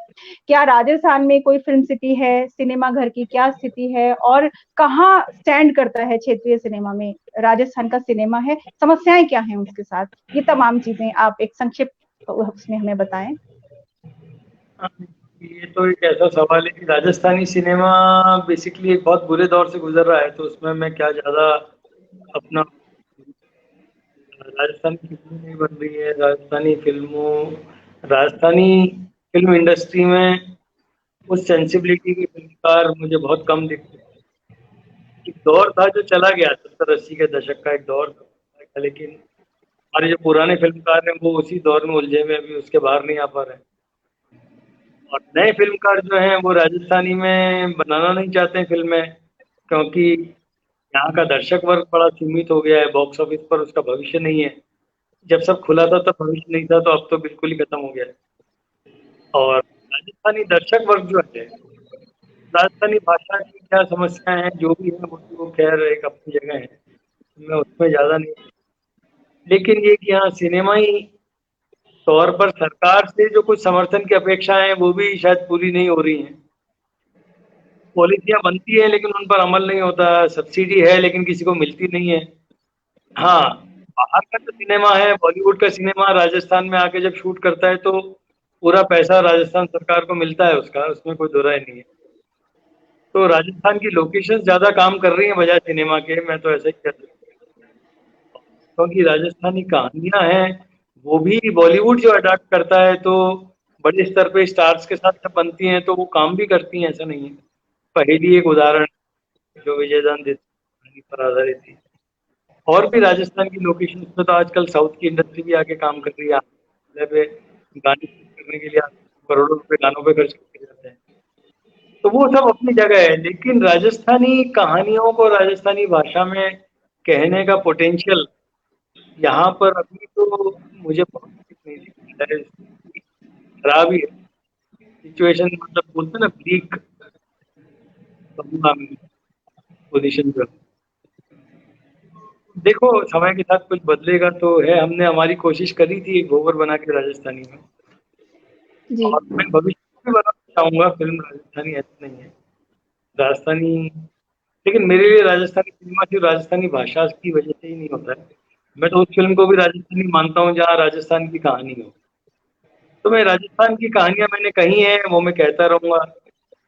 S1: क्या राजस्थान में कोई फ़िल्म सिटी है? सिनेमा घर की क्या स्थिति है? और कहाँ स्टैंड करता है क्षेत्रीय सिनेमा में राजस्थान का सिनेमा है? समस्याएँ क्या हैं उसके साथ? ये तमाम चीज़ें आप एक संक्षिप्त उसमें हमें बताएँ।
S2: ये तो एक ऐसा सवाल है कि राजस्थानी सिनेमा बेसिकली एक बहुत बुरे दौर से गुजर रहा है, तो उसमें मैं क्या ज़्यादा अपना, राजस्थानी फिल्में नहीं बन रही है, राजस्थानी फिल्म इंडस्ट्री में उस सेंसिबिलिटी के फिल्मकार मुझे बहुत कम दिखते हैं। एक दौर था जो चला गया, 70-80 के दशक का एक दौर था, लेकिन हमारे जो पुराने फिल्मकार हैं वो उसी दौर में उलझे हुए, अभी उसके बाहर नहीं आ पा रहे हैं। और नए फिल्मकार जो हैं वो राजस्थानी में बनाना नहीं चाहते हैं फिल्में, क्योंकि यहाँ का दर्शक वर्ग बड़ा सीमित हो गया है, बॉक्स ऑफिस पर उसका भविष्य नहीं है। जब सब खुला था तब भविष्य नहीं था, तो अब तो बिल्कुल ही खत्म हो गया है। और राजस्थानी दर्शक वर्ग जो है, राजस्थानी भाषा की क्या समस्याएं हैं जो भी है, वो तो खैर एक अपनी जगह है, मैं उसमें ज़्यादा नहीं, लेकिन ये कि यहाँ सिनेमाई तौर पर सरकार से जो कुछ समर्थन की अपेक्षाएं हैं वो भी शायद पूरी नहीं हो रही हैं। पॉलिसियां बनती हैं लेकिन उन पर अमल नहीं होता, सब्सिडी है लेकिन किसी को मिलती नहीं है। हाँ, बाहर का जो सिनेमा है, बॉलीवुड का सिनेमा राजस्थान में आके जब शूट करता है तो पूरा पैसा राजस्थान सरकार को मिलता है उसका, उसमें कोई दो राय नहीं है। तो राजस्थान की लोकेशन ज्यादा काम कर रही हैं बजाय सिनेमा के, मैं तो ऐसा ही कह सकता हूँ, क्योंकि राजस्थानी कहानियां हैं वो भी बॉलीवुड जो अडाप्ट करता है, तो बड़े स्तर पे स्टार्स के साथ जब बनती हैं तो वो काम भी करती हैं, ऐसा नहीं है। पहेली एक उदाहरण जो विजयदान देसाई पर आधारित थी। और भी राजस्थान की लोकेशन में तो आजकल साउथ की इंडस्ट्री भी आके काम कर रही है, पे गाने करने के लिए करोड़ों रुपए गानों पे खर्च किए जाते हैं। तो वो सब अपनी जगह है, लेकिन राजस्थानी कहानियों को राजस्थानी भाषा में कहने का पोटेंशियल यहाँ पर अभी तो मुझे बहुत नहीं दिखता है। खराब ही है सिचुएशन, मतलब बोलते हैं ना ब्लीक पोजीशन पर। देखो समय के साथ कुछ बदलेगा तो है, हमने हमारी कोशिश करी थी एक गोबर बना के राजस्थानी में,
S1: जी।
S2: और मैं भविष्य में बनाना चाहूंगा फिल्म राजस्थानी, ऐसा नहीं है राजस्थानी। लेकिन मेरे लिए राजस्थानी सिनेमा सिर्फ राजस्थानी भाषा की वजह से ही नहीं होता है, मैं तो उस फिल्म को भी राजस्थानी मानता हूँ जहाँ राजस्थान की कहानी हो। तो मैं राजस्थान की कहानियां मैंने कही है, वो मैं कहता रहूंगा,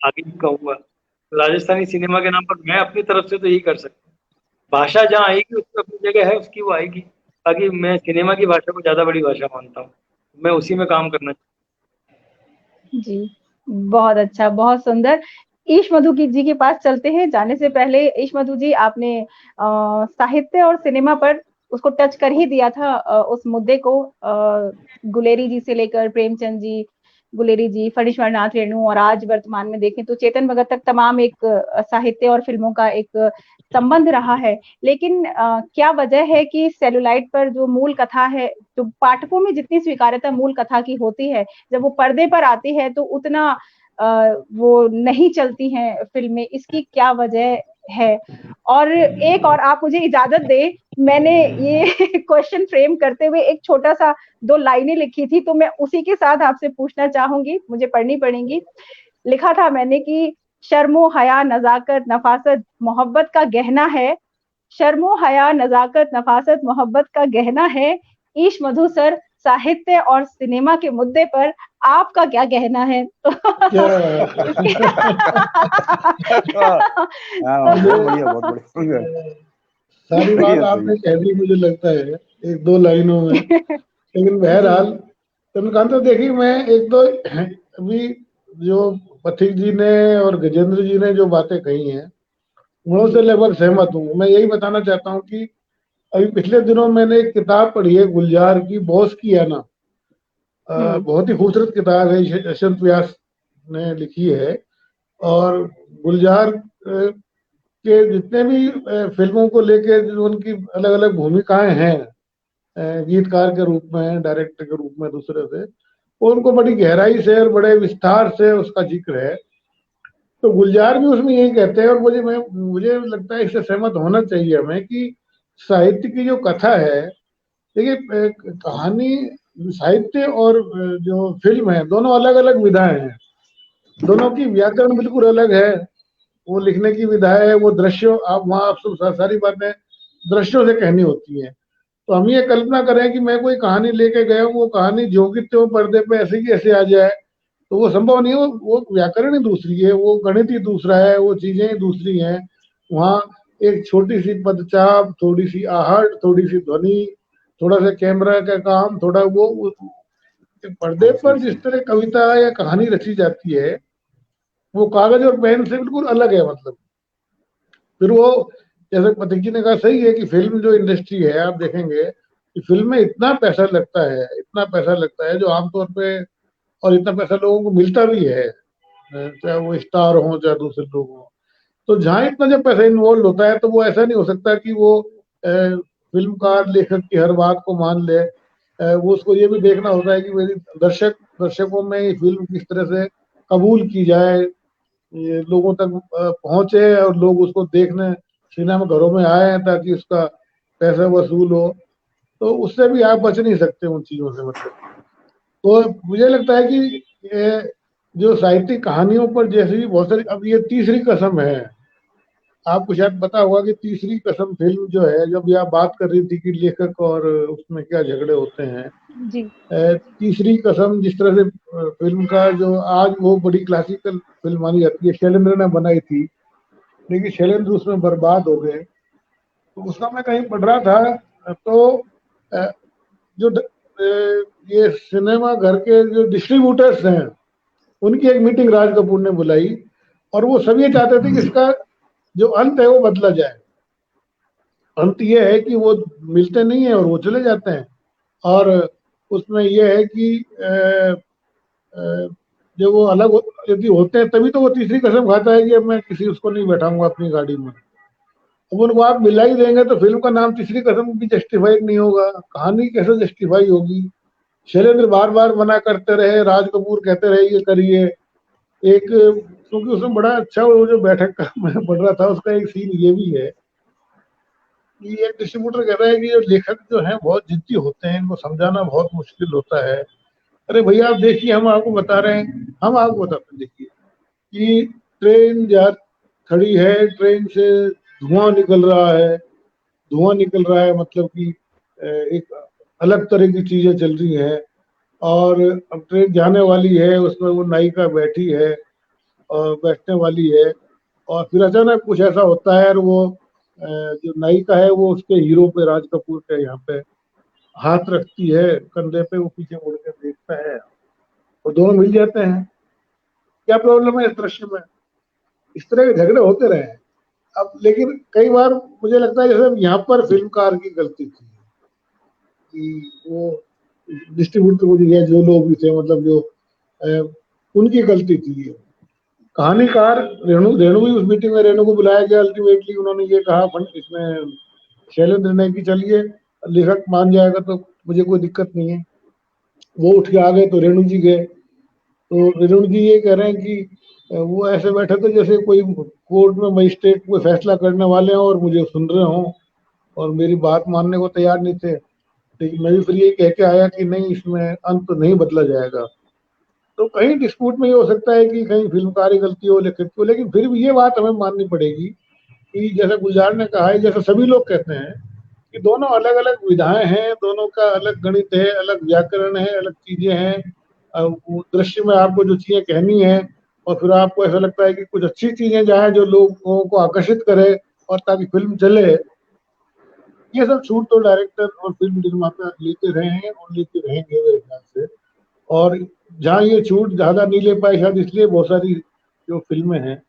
S2: आगे भी कहूंगा। तो राजस्थानी सिनेमा के नाम पर मैं अपनी तरफ से तो यही कर सकता हूँ। भाषा जहाँ आएगी उसकी अपनी जगह है, उसकी वो आएगी। बाकी मैं सिनेमा की भाषा को ज्यादा बड़ी भाषा मानता हूँ, मैं उसी में काम करना चाहता
S1: जी, बहुत अच्छा, बहुत सुंदर। ईश मधु जी के पास चलते हैं। जाने से पहले ईश मधु जी, आपने साहित्य और सिनेमा पर उसको टच कर ही दिया था, उस मुद्दे को। गुलेरी जी से लेकर प्रेमचंद जी, गुलेरी जी, फणीश्वर नाथ रेणु, और आज वर्तमान में देखें तो चेतन भगत तक तमाम एक साहित्य और फिल्मों का एक संबंध रहा है। लेकिन क्या वजह है कि सेलुलाइट पर जो मूल कथा है, जो पाठकों में जितनी स्वीकार्यता मूल कथा की होती है, जब वो पर्दे पर आती है तो उतना वो नहीं चलती हैं फिल्में, इसकी क्या वजह है? और एक और आप मुझे इजाजत दें, मैंने ये क्वेश्चन फ्रेम करते हुए एक छोटा सा 2 लाइनें लिखी थी, तो मैं उसी के साथ आपसे पूछना चाहूंगी, मुझे पढ़नी पड़ेंगी। लिखा था मैंने कि शर्मो हया नजाकत नफासत मोहब्बत का गहना है, शर्मो हया नजाकत नफासत मोहब्बत का गहना है। ईश मधु सर, साहित्य और सिनेमा के मुद्दे पर आपका क्या कहना है? तो
S3: क्या बात
S1: इसके
S4: हाँ, बहुत बढ़िया, बहुत बढ़िया।
S3: सारी
S4: सही
S3: बात
S4: है, सही
S3: आपने
S4: है।
S3: कह दी मुझे लगता है एक दो लाइनों में। लेकिन
S1: जी,
S3: बहरहाल चंद्रकांत, तो देखिए मैं एक दो अभी जो पथिक जी ने और गजेंद्र जी ने जो बातें कही हैं उन्होंने से
S1: जी,
S3: लगभग सहमत हूँ। मैं यही बताना चाहता हूँ कि अभी पिछले दिनों मैंने एक किताब पढ़ी है गुलजार की, बॉस की आना।
S1: हम्म,
S3: बहुत ही खूबसूरत किताब है, यशवंत व्यास ने लिखी है। और गुलजार के जितने भी फिल्मों को लेके जो उनकी अलग अलग भूमिकाएं हैं, गीतकार के रूप में, डायरेक्टर के रूप में, दूसरे से, वो उनको बड़ी गहराई से और बड़े विस्तार से उसका जिक्र है। तो गुलजार भी उसमें यही कहते हैं, और मुझे लगता है इससे सहमत होना चाहिए हमें कि साहित्य की जो कथा है, देखिए कहानी, साहित्य और जो फिल्म है, दोनों अलग अलग विधाएं हैं। दोनों की व्याकरण बिल्कुल अलग है, वो लिखने की विधा है, वो दृश्य, आप वहाँ आप सब सारी बातें दृश्यों से कहनी होती है। तो हम ये कल्पना करें कि मैं कोई कहानी लेके गया हूँ, वो कहानी जो कि त्यों पर्दे पे ऐसे की ऐसे आ जाए, तो वो संभव नहीं है। वो व्याकरण ही दूसरी है, वो गणित ही दूसरा है, वो चीजें ही दूसरी हैं। वहाँ एक छोटी सी पदचाप, थोड़ी सी आहट, थोड़ी सी ध्वनि, थोड़ा सा कैमरा का काम, थोड़ा वो पर्दे
S4: हाँ, सही
S3: पर जिस
S4: सही।
S3: तरह कविता या कहानी रची जाती है, वो कागज और पेन से बिल्कुल अलग है। मतलब फिर वो, जैसे पथिक जी ने कहा, सही है कि फिल्म जो इंडस्ट्री है, आप देखेंगे कि फिल्म में इतना पैसा लगता है, इतना पैसा लगता है जो आमतौर पे, और इतना पैसा लोगों को मिलता भी है, चाहे वो स्टार हो चाहे दूसरे लोग हो। तो जहाँ इतना जब पैसा इन्वॉल्व होता है, तो वो ऐसा नहीं हो सकता कि वो फिल्मकार लेखक की हर बात को मान ले। वो उसको ये भी देखना होता है कि मेरी दर्शकों में ये फिल्म किस तरह से कबूल की जाए, ये लोगों तक पहुंचे और लोग उसको देखने सिनेमा घरों में आए ताकि उसका पैसा वसूल हो। तो उससे भी आप बच नहीं सकते उन चीजों से। मतलब तो मुझे लगता है कि ये जो साहित्यिक कहानियों पर जैसे भी बहुत सारी, अब ये तीसरी कसम है, आपको शायद पता होगा कि तीसरी कसम फिल्म जो है, जब आप बात कर रही थी कि लेखक और उसमें क्या झगड़े होते हैं,
S1: जी,
S3: तीसरी कसम जिस तरह से फिल्म का जो आज वो बड़ी क्लासिकल फिल्म मानी जाती है, शैलेंद्र ने बनाई थी, लेकिन शैलेंद्र उसमें बर्बाद हो गए। तो उसका मैं कहीं पढ़ रहा था, तो अ, जो ये सिनेमा घर के जो डिस्ट्रीब्यूटर्स हैं, उनकी एक मीटिंग राज कपूर ने बुलाई, और वो सब ये चाहते थे कि इसका जो अंत है वो बदला जाए। अंत ये है कि वो मिलते नहीं है और वो चले जाते हैं। और उसमें ये है कि जब वो अलग यदि होते हैं, तभी तो वो तीसरी कसम खाता है कि अब मैं किसी उसको नहीं बैठाऊंगा अपनी गाड़ी में। अब उनको आप मिला ही देंगे तो फिल्म का नाम तीसरी कसम भी जस्टिफाई नहीं होगा, कहानी कैसे जस्टिफाई होगी। शैलेंद्र बार बार मना करते रहे, राज कपूर कहते रहे ये करिए। एक, क्योंकि उसमें बड़ा अच्छा वो जो बैठक का मैं पढ़ रहा था, उसका एक सीन ये भी है कि एक डिस्ट्रीब्यूटर कहता है कि जो लेखक जो है बहुत जिद्दी होते हैं, इनको समझाना बहुत मुश्किल होता है। अरे भैया आप देखिए, हम आपको बता रहे हैं, हम आपको बताते हैं, देखिए कि ट्रेन जा खड़ी है, ट्रेन से धुआं निकल रहा है, धुआं निकल रहा है, मतलब कि एक अलग तरह की चीजें चल रही हैं। और अब ट्रेन जाने वाली है, उसमें वो नायिका बैठी है और बैठने वाली है, और फिर अचानक कुछ ऐसा होता है और वो जो नायिका है वो उसके हीरो पे, राज कपूर के यहाँ पे हाथ रखती है कंधे पे, वो पीछे मुड़ के देखता है और दोनों मिल जाते हैं। क्या प्रॉब्लम है इस दृश्य में, इस तरह के झगड़े होते रहे। अब लेकिन कई बार मुझे लगता है जैसे यहाँ पर फिल्मकार की गलती थी कि वो डिस्ट्रीब्यूटर को दिया, जो लोग भी थे, मतलब जो उनकी गलती थी। कहानीकार रेणु भी उस मीटिंग में, रेणु को बुलाया गया, अल्टीमेटली उन्होंने ये कहा इसमें शैलेंद्र ने कि चलिए लेखक मान जाएगा तो मुझे कोई दिक्कत नहीं है। वो उठ के आ गए तो रेणु जी गए, तो रेणु जी ये कह रहे हैं कि वो ऐसे बैठे थे जैसे कोई कोर्ट में मजिस्ट्रेट कोई फैसला करने वाले हों और मुझे सुन रहे हों और मेरी बात मानने को तैयार नहीं थे। लेकिन मैं भी फिर ये कह के आया कि नहीं, इसमें अंत नहीं बदला जाएगा। तो कहीं डिस्प्यूट में ये हो सकता है कि कहीं फिल्मकार की गलती हो, लेखक की हो, लेकिन फिर भी ये बात हमें माननी पड़ेगी कि जैसे गुलजार ने कहा है, जैसे सभी लोग कहते हैं कि दोनों अलग अलग विधाएं हैं, दोनों का अलग गणित है, अलग व्याकरण है, अलग चीजें हैं। दृश्य में आपको जो चीजें कहनी है और फिर आपको ऐसा लगता है कि कुछ अच्छी चीजें जाए जो लोगों को आकर्षित करे और ताकि फिल्म चले, ये सब छूट तो डायरेक्टर और फिल्म निर्माता लेते रहे हैं और लेते रहेंगे मेरे ख्याल से। और जहाँ ये छूट ज्यादा नहीं ले पाए शायद इसलिए बहुत सारी जो फिल्में हैं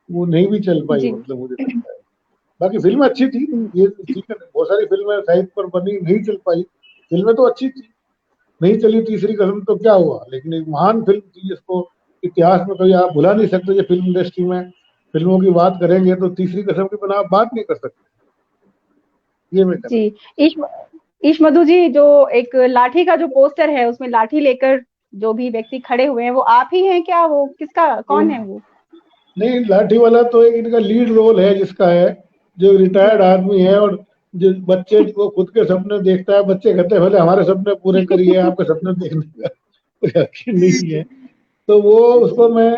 S3: वो नहीं भी चल पाई, मतलब मुझे लगता है। बाकी फिल्म अच्छी थी, ये ठीक है, बहुत सारी फिल्में साइड पर बनी नहीं चल पाई, फिल्में तो अच्छी थी, नहीं चली तीसरी कसम तो क्या हुआ, लेकिन एक महान फिल्म थी जिसको इतिहास में कभी आप भुला नहीं सकते। जो फिल्म इंडस्ट्री में फिल्मों की बात करेंगे तो तीसरी कसम की बिना आप बात नहीं कर सकते। ये मैं
S1: जी। ईश मधु जी, जो एक लाठी का जो पोस्टर है उसमें लाठी लेकर जो भी व्यक्ति खड़े हुए हैं वो आप ही हैं क्या? वो किसका, कौन है वो?
S3: नहीं, लाठी वाला तो एक इनका लीड रोल है जिसका है, जो रिटायर्ड आदमी है और जो बच्चे को खुद के सपने देखता है। बच्चे कहते हैं भले हमारे सपने पूरे करिए, आपके सपने देखने का कोई यकीन नहीं है। तो वो उसको मैं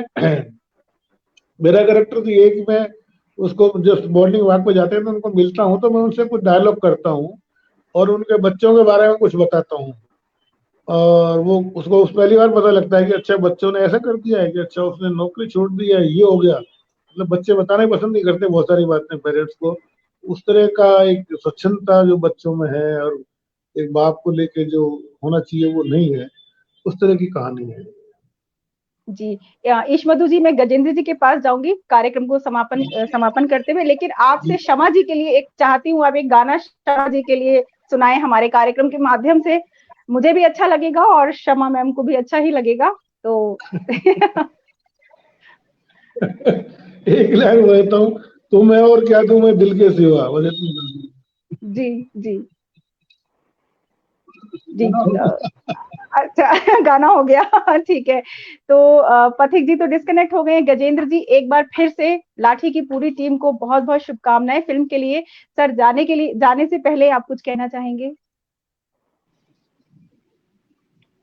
S3: मेरा कैरेक्टर तो ये कि मैं उसको जब मॉर्निंग वॉक पे जाते हैं तो उनको मिलता हूँ, तो मैं उनसे कुछ डायलॉग करता हूँ और उनके बच्चों के बारे में कुछ बताता हूँ। और वो उसको उस पहली बार पता लगता है कि अच्छा बच्चों ने ऐसा कर दिया है, कि अच्छा उसने नौकरी छोड़ दी है, ये हो गया। मतलब बच्चे बताना ही पसंद नहीं करते बहुत सारी बातें पेरेंट्स को। उस तरह का एक स्वच्छंदता जो बच्चों में है और एक बाप को लेके जो होना चाहिए वो नहीं है, उस तरह की कहानी है।
S1: जी। ईश मधु जी, मैं गजेंद्र जी के पास जाऊंगी कार्यक्रम को समापन करते हुए, लेकिन आपसे क्षमा जी के लिए एक चाहती हूँ, आप एक गाना क्षमा जी के लिए सुनाए हमारे कार्यक्रम के माध्यम से। मुझे भी अच्छा लगेगा और क्षमा मैम को भी अच्छा ही लगेगा। तो
S3: एक लाइन बोलता हूँ, तुम्हें और क्या तुम्हें दिल के सिवा।
S1: जी जी जी। अच्छा, गाना हो गया। ठीक है। तो पथिक जी तो डिस्कनेक्ट हो गए। गजेंद्र जी, एक बार फिर से लाठी की पूरी टीम को बहुत बहुत शुभकामनाएं फिल्म के लिए। सर, जाने से पहले आप कुछ कहना चाहेंगे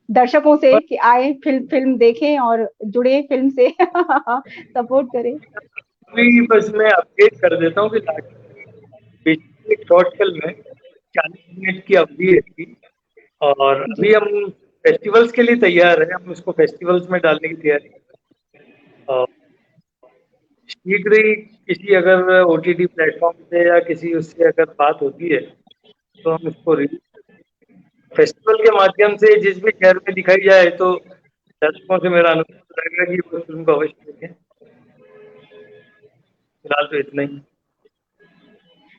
S1: दर्शकों से कि आए फिल्म देखें और जुड़े फिल्म से, सपोर्ट करें?
S2: बस मैं अपडेट कर देता हूँ कि लाठी एक शॉर्ट फिल्म है, 40 मिनट की अवधि है इसकी। और अभी हम फेस्टिवल्स के लिए तैयार हैं, हम इसको फेस्टिवल्स में डालने की तैयारी हैं। और शीघ्र ही किसी अगर OTT प्लेटफॉर्म से या किसी उससे अगर बात होती है तो हम इसको फेस्टिवल के माध्यम से जिस भी शहर में दिखाई जाए, तो दर्शकों से मेरा अनुरोध रहेगा कि वो फिल्म को अवश्य देखें। फिलहाल तो इतना ही।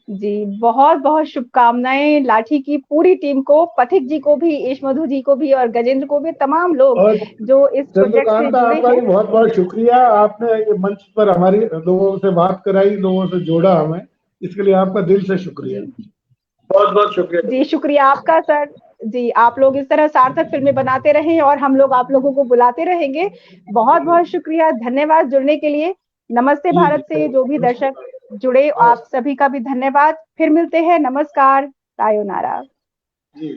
S1: जी, बहुत बहुत शुभकामनाएं लाठी की पूरी टीम को, पथिक जी को भी, ईश मधु जी को भी और गजेंद्र को भी, तमाम लोग जो इस प्रोजेक्ट से जुड़े
S3: आपका
S1: हैं।
S3: भी बहुत बहुत शुक्रिया, आपने ये मंच पर हमारी लोगों से बात कराई, लोगों से जोड़ा हमें, इसके लिए आपका दिल से शुक्रिया।
S2: बहुत बहुत शुक्रिया
S1: जी, शुक्रिया आपका सर। जी, आप लोग इस तरह सार्थक फिल्में बनाते रहें और हम लोग आप लोगों को बुलाते रहेंगे। बहुत बहुत शुक्रिया, धन्यवाद जुड़ने के लिए। नमस्ते भारत से जो भी दर्शक जुड़े, आप सभी का भी धन्यवाद। फिर मिलते हैं। नमस्कार, सायोनारा।
S3: जी।